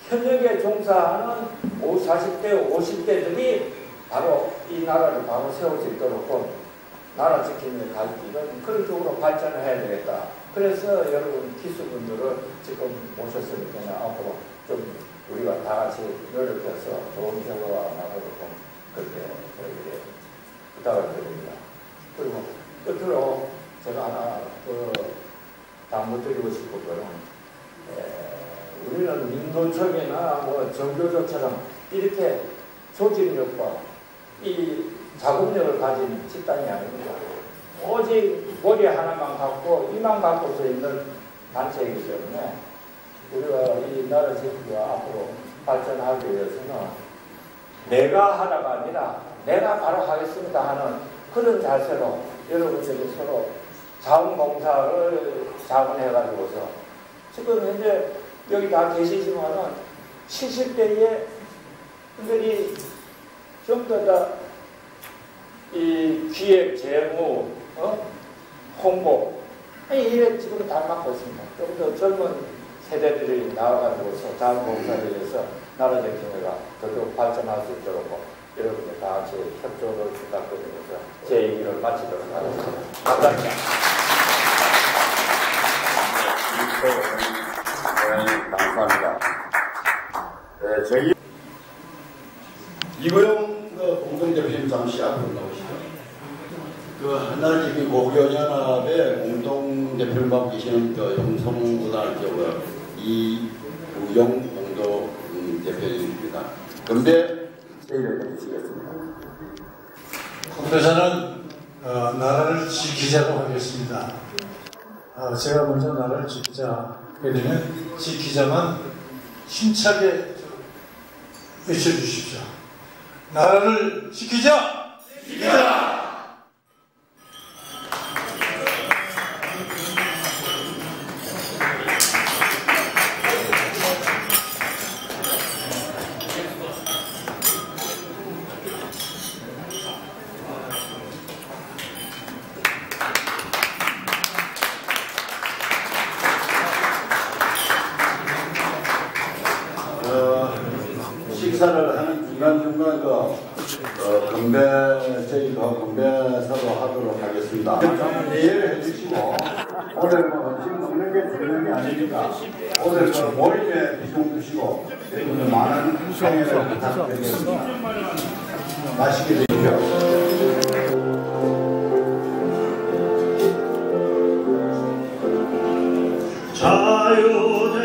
현역에 종사하는 40대, 50대들이 바로 이 나라를 바로 세울 수 있도록 나라 지킴이 갈 길은 그런 쪽으로 발전을 해야 되겠다. 그래서 여러분 기수분들을 지금 모셨으니까 앞으로 좀 우리가 다 같이 노력해서 좋은 결과가 나도록 그렇게 부탁을 드립니다. 그리고 끝으로 제가 하나 당부드리고 싶은 거는 우리는 민노총이나 뭐 정교조처럼 이렇게 조직력과 이 작업력을 가진 집단이 아닙니다. 오직 머리 하나만 갖고 이만 갖고서 있는 단체이기 때문에 우리가 이 나라 지키기가 앞으로 발전하기 위해서는 내가 하나가 아니라 내가 바로 하겠습니다 하는 그런 자세로 여러분들이 서로 자원봉사를 자원해가지고서 지금 현재 여기 다 계시지만은 70대의 분들이 좀 더 이 기획, 재무, 홍보 이게 지금 다 맡고 있습니다. 좀 더 젊은 세대들이 나와가지고서 자원봉사를 위해서 나라 정신회가 더더욱 발전할 수 있도록 여러분들 다 같이 협조를 부탁드리면서 제 얘기를 마치도록 하겠습니다. 감사합니다. 감사합니다. 네, 저희 이거용 공동대표님 잠시 앞으로 나오시죠. 하나님이 고교연합의 공동대표를 맡고 계시는 영성고등학교 이우영 공동대표님입니다. 건배 제의를 해주시겠습니다. 건배사는 나라를 지키자고 하겠습니다. 제가 먼저 나라를 지키자 그러면 지키자만 힘차게 외쳐주십시오. 나라를 지키자! 지키자! 식사를 하는 중간중간 건배사도 하도록 하겠습니다. 이해를 해주시고 오늘 지금 먹는 게 되는 게 아니니까 오늘 모임에 비중 두시고 많은 성의를 부탁드리겠습니다. 맛있게 드십시오. 자유대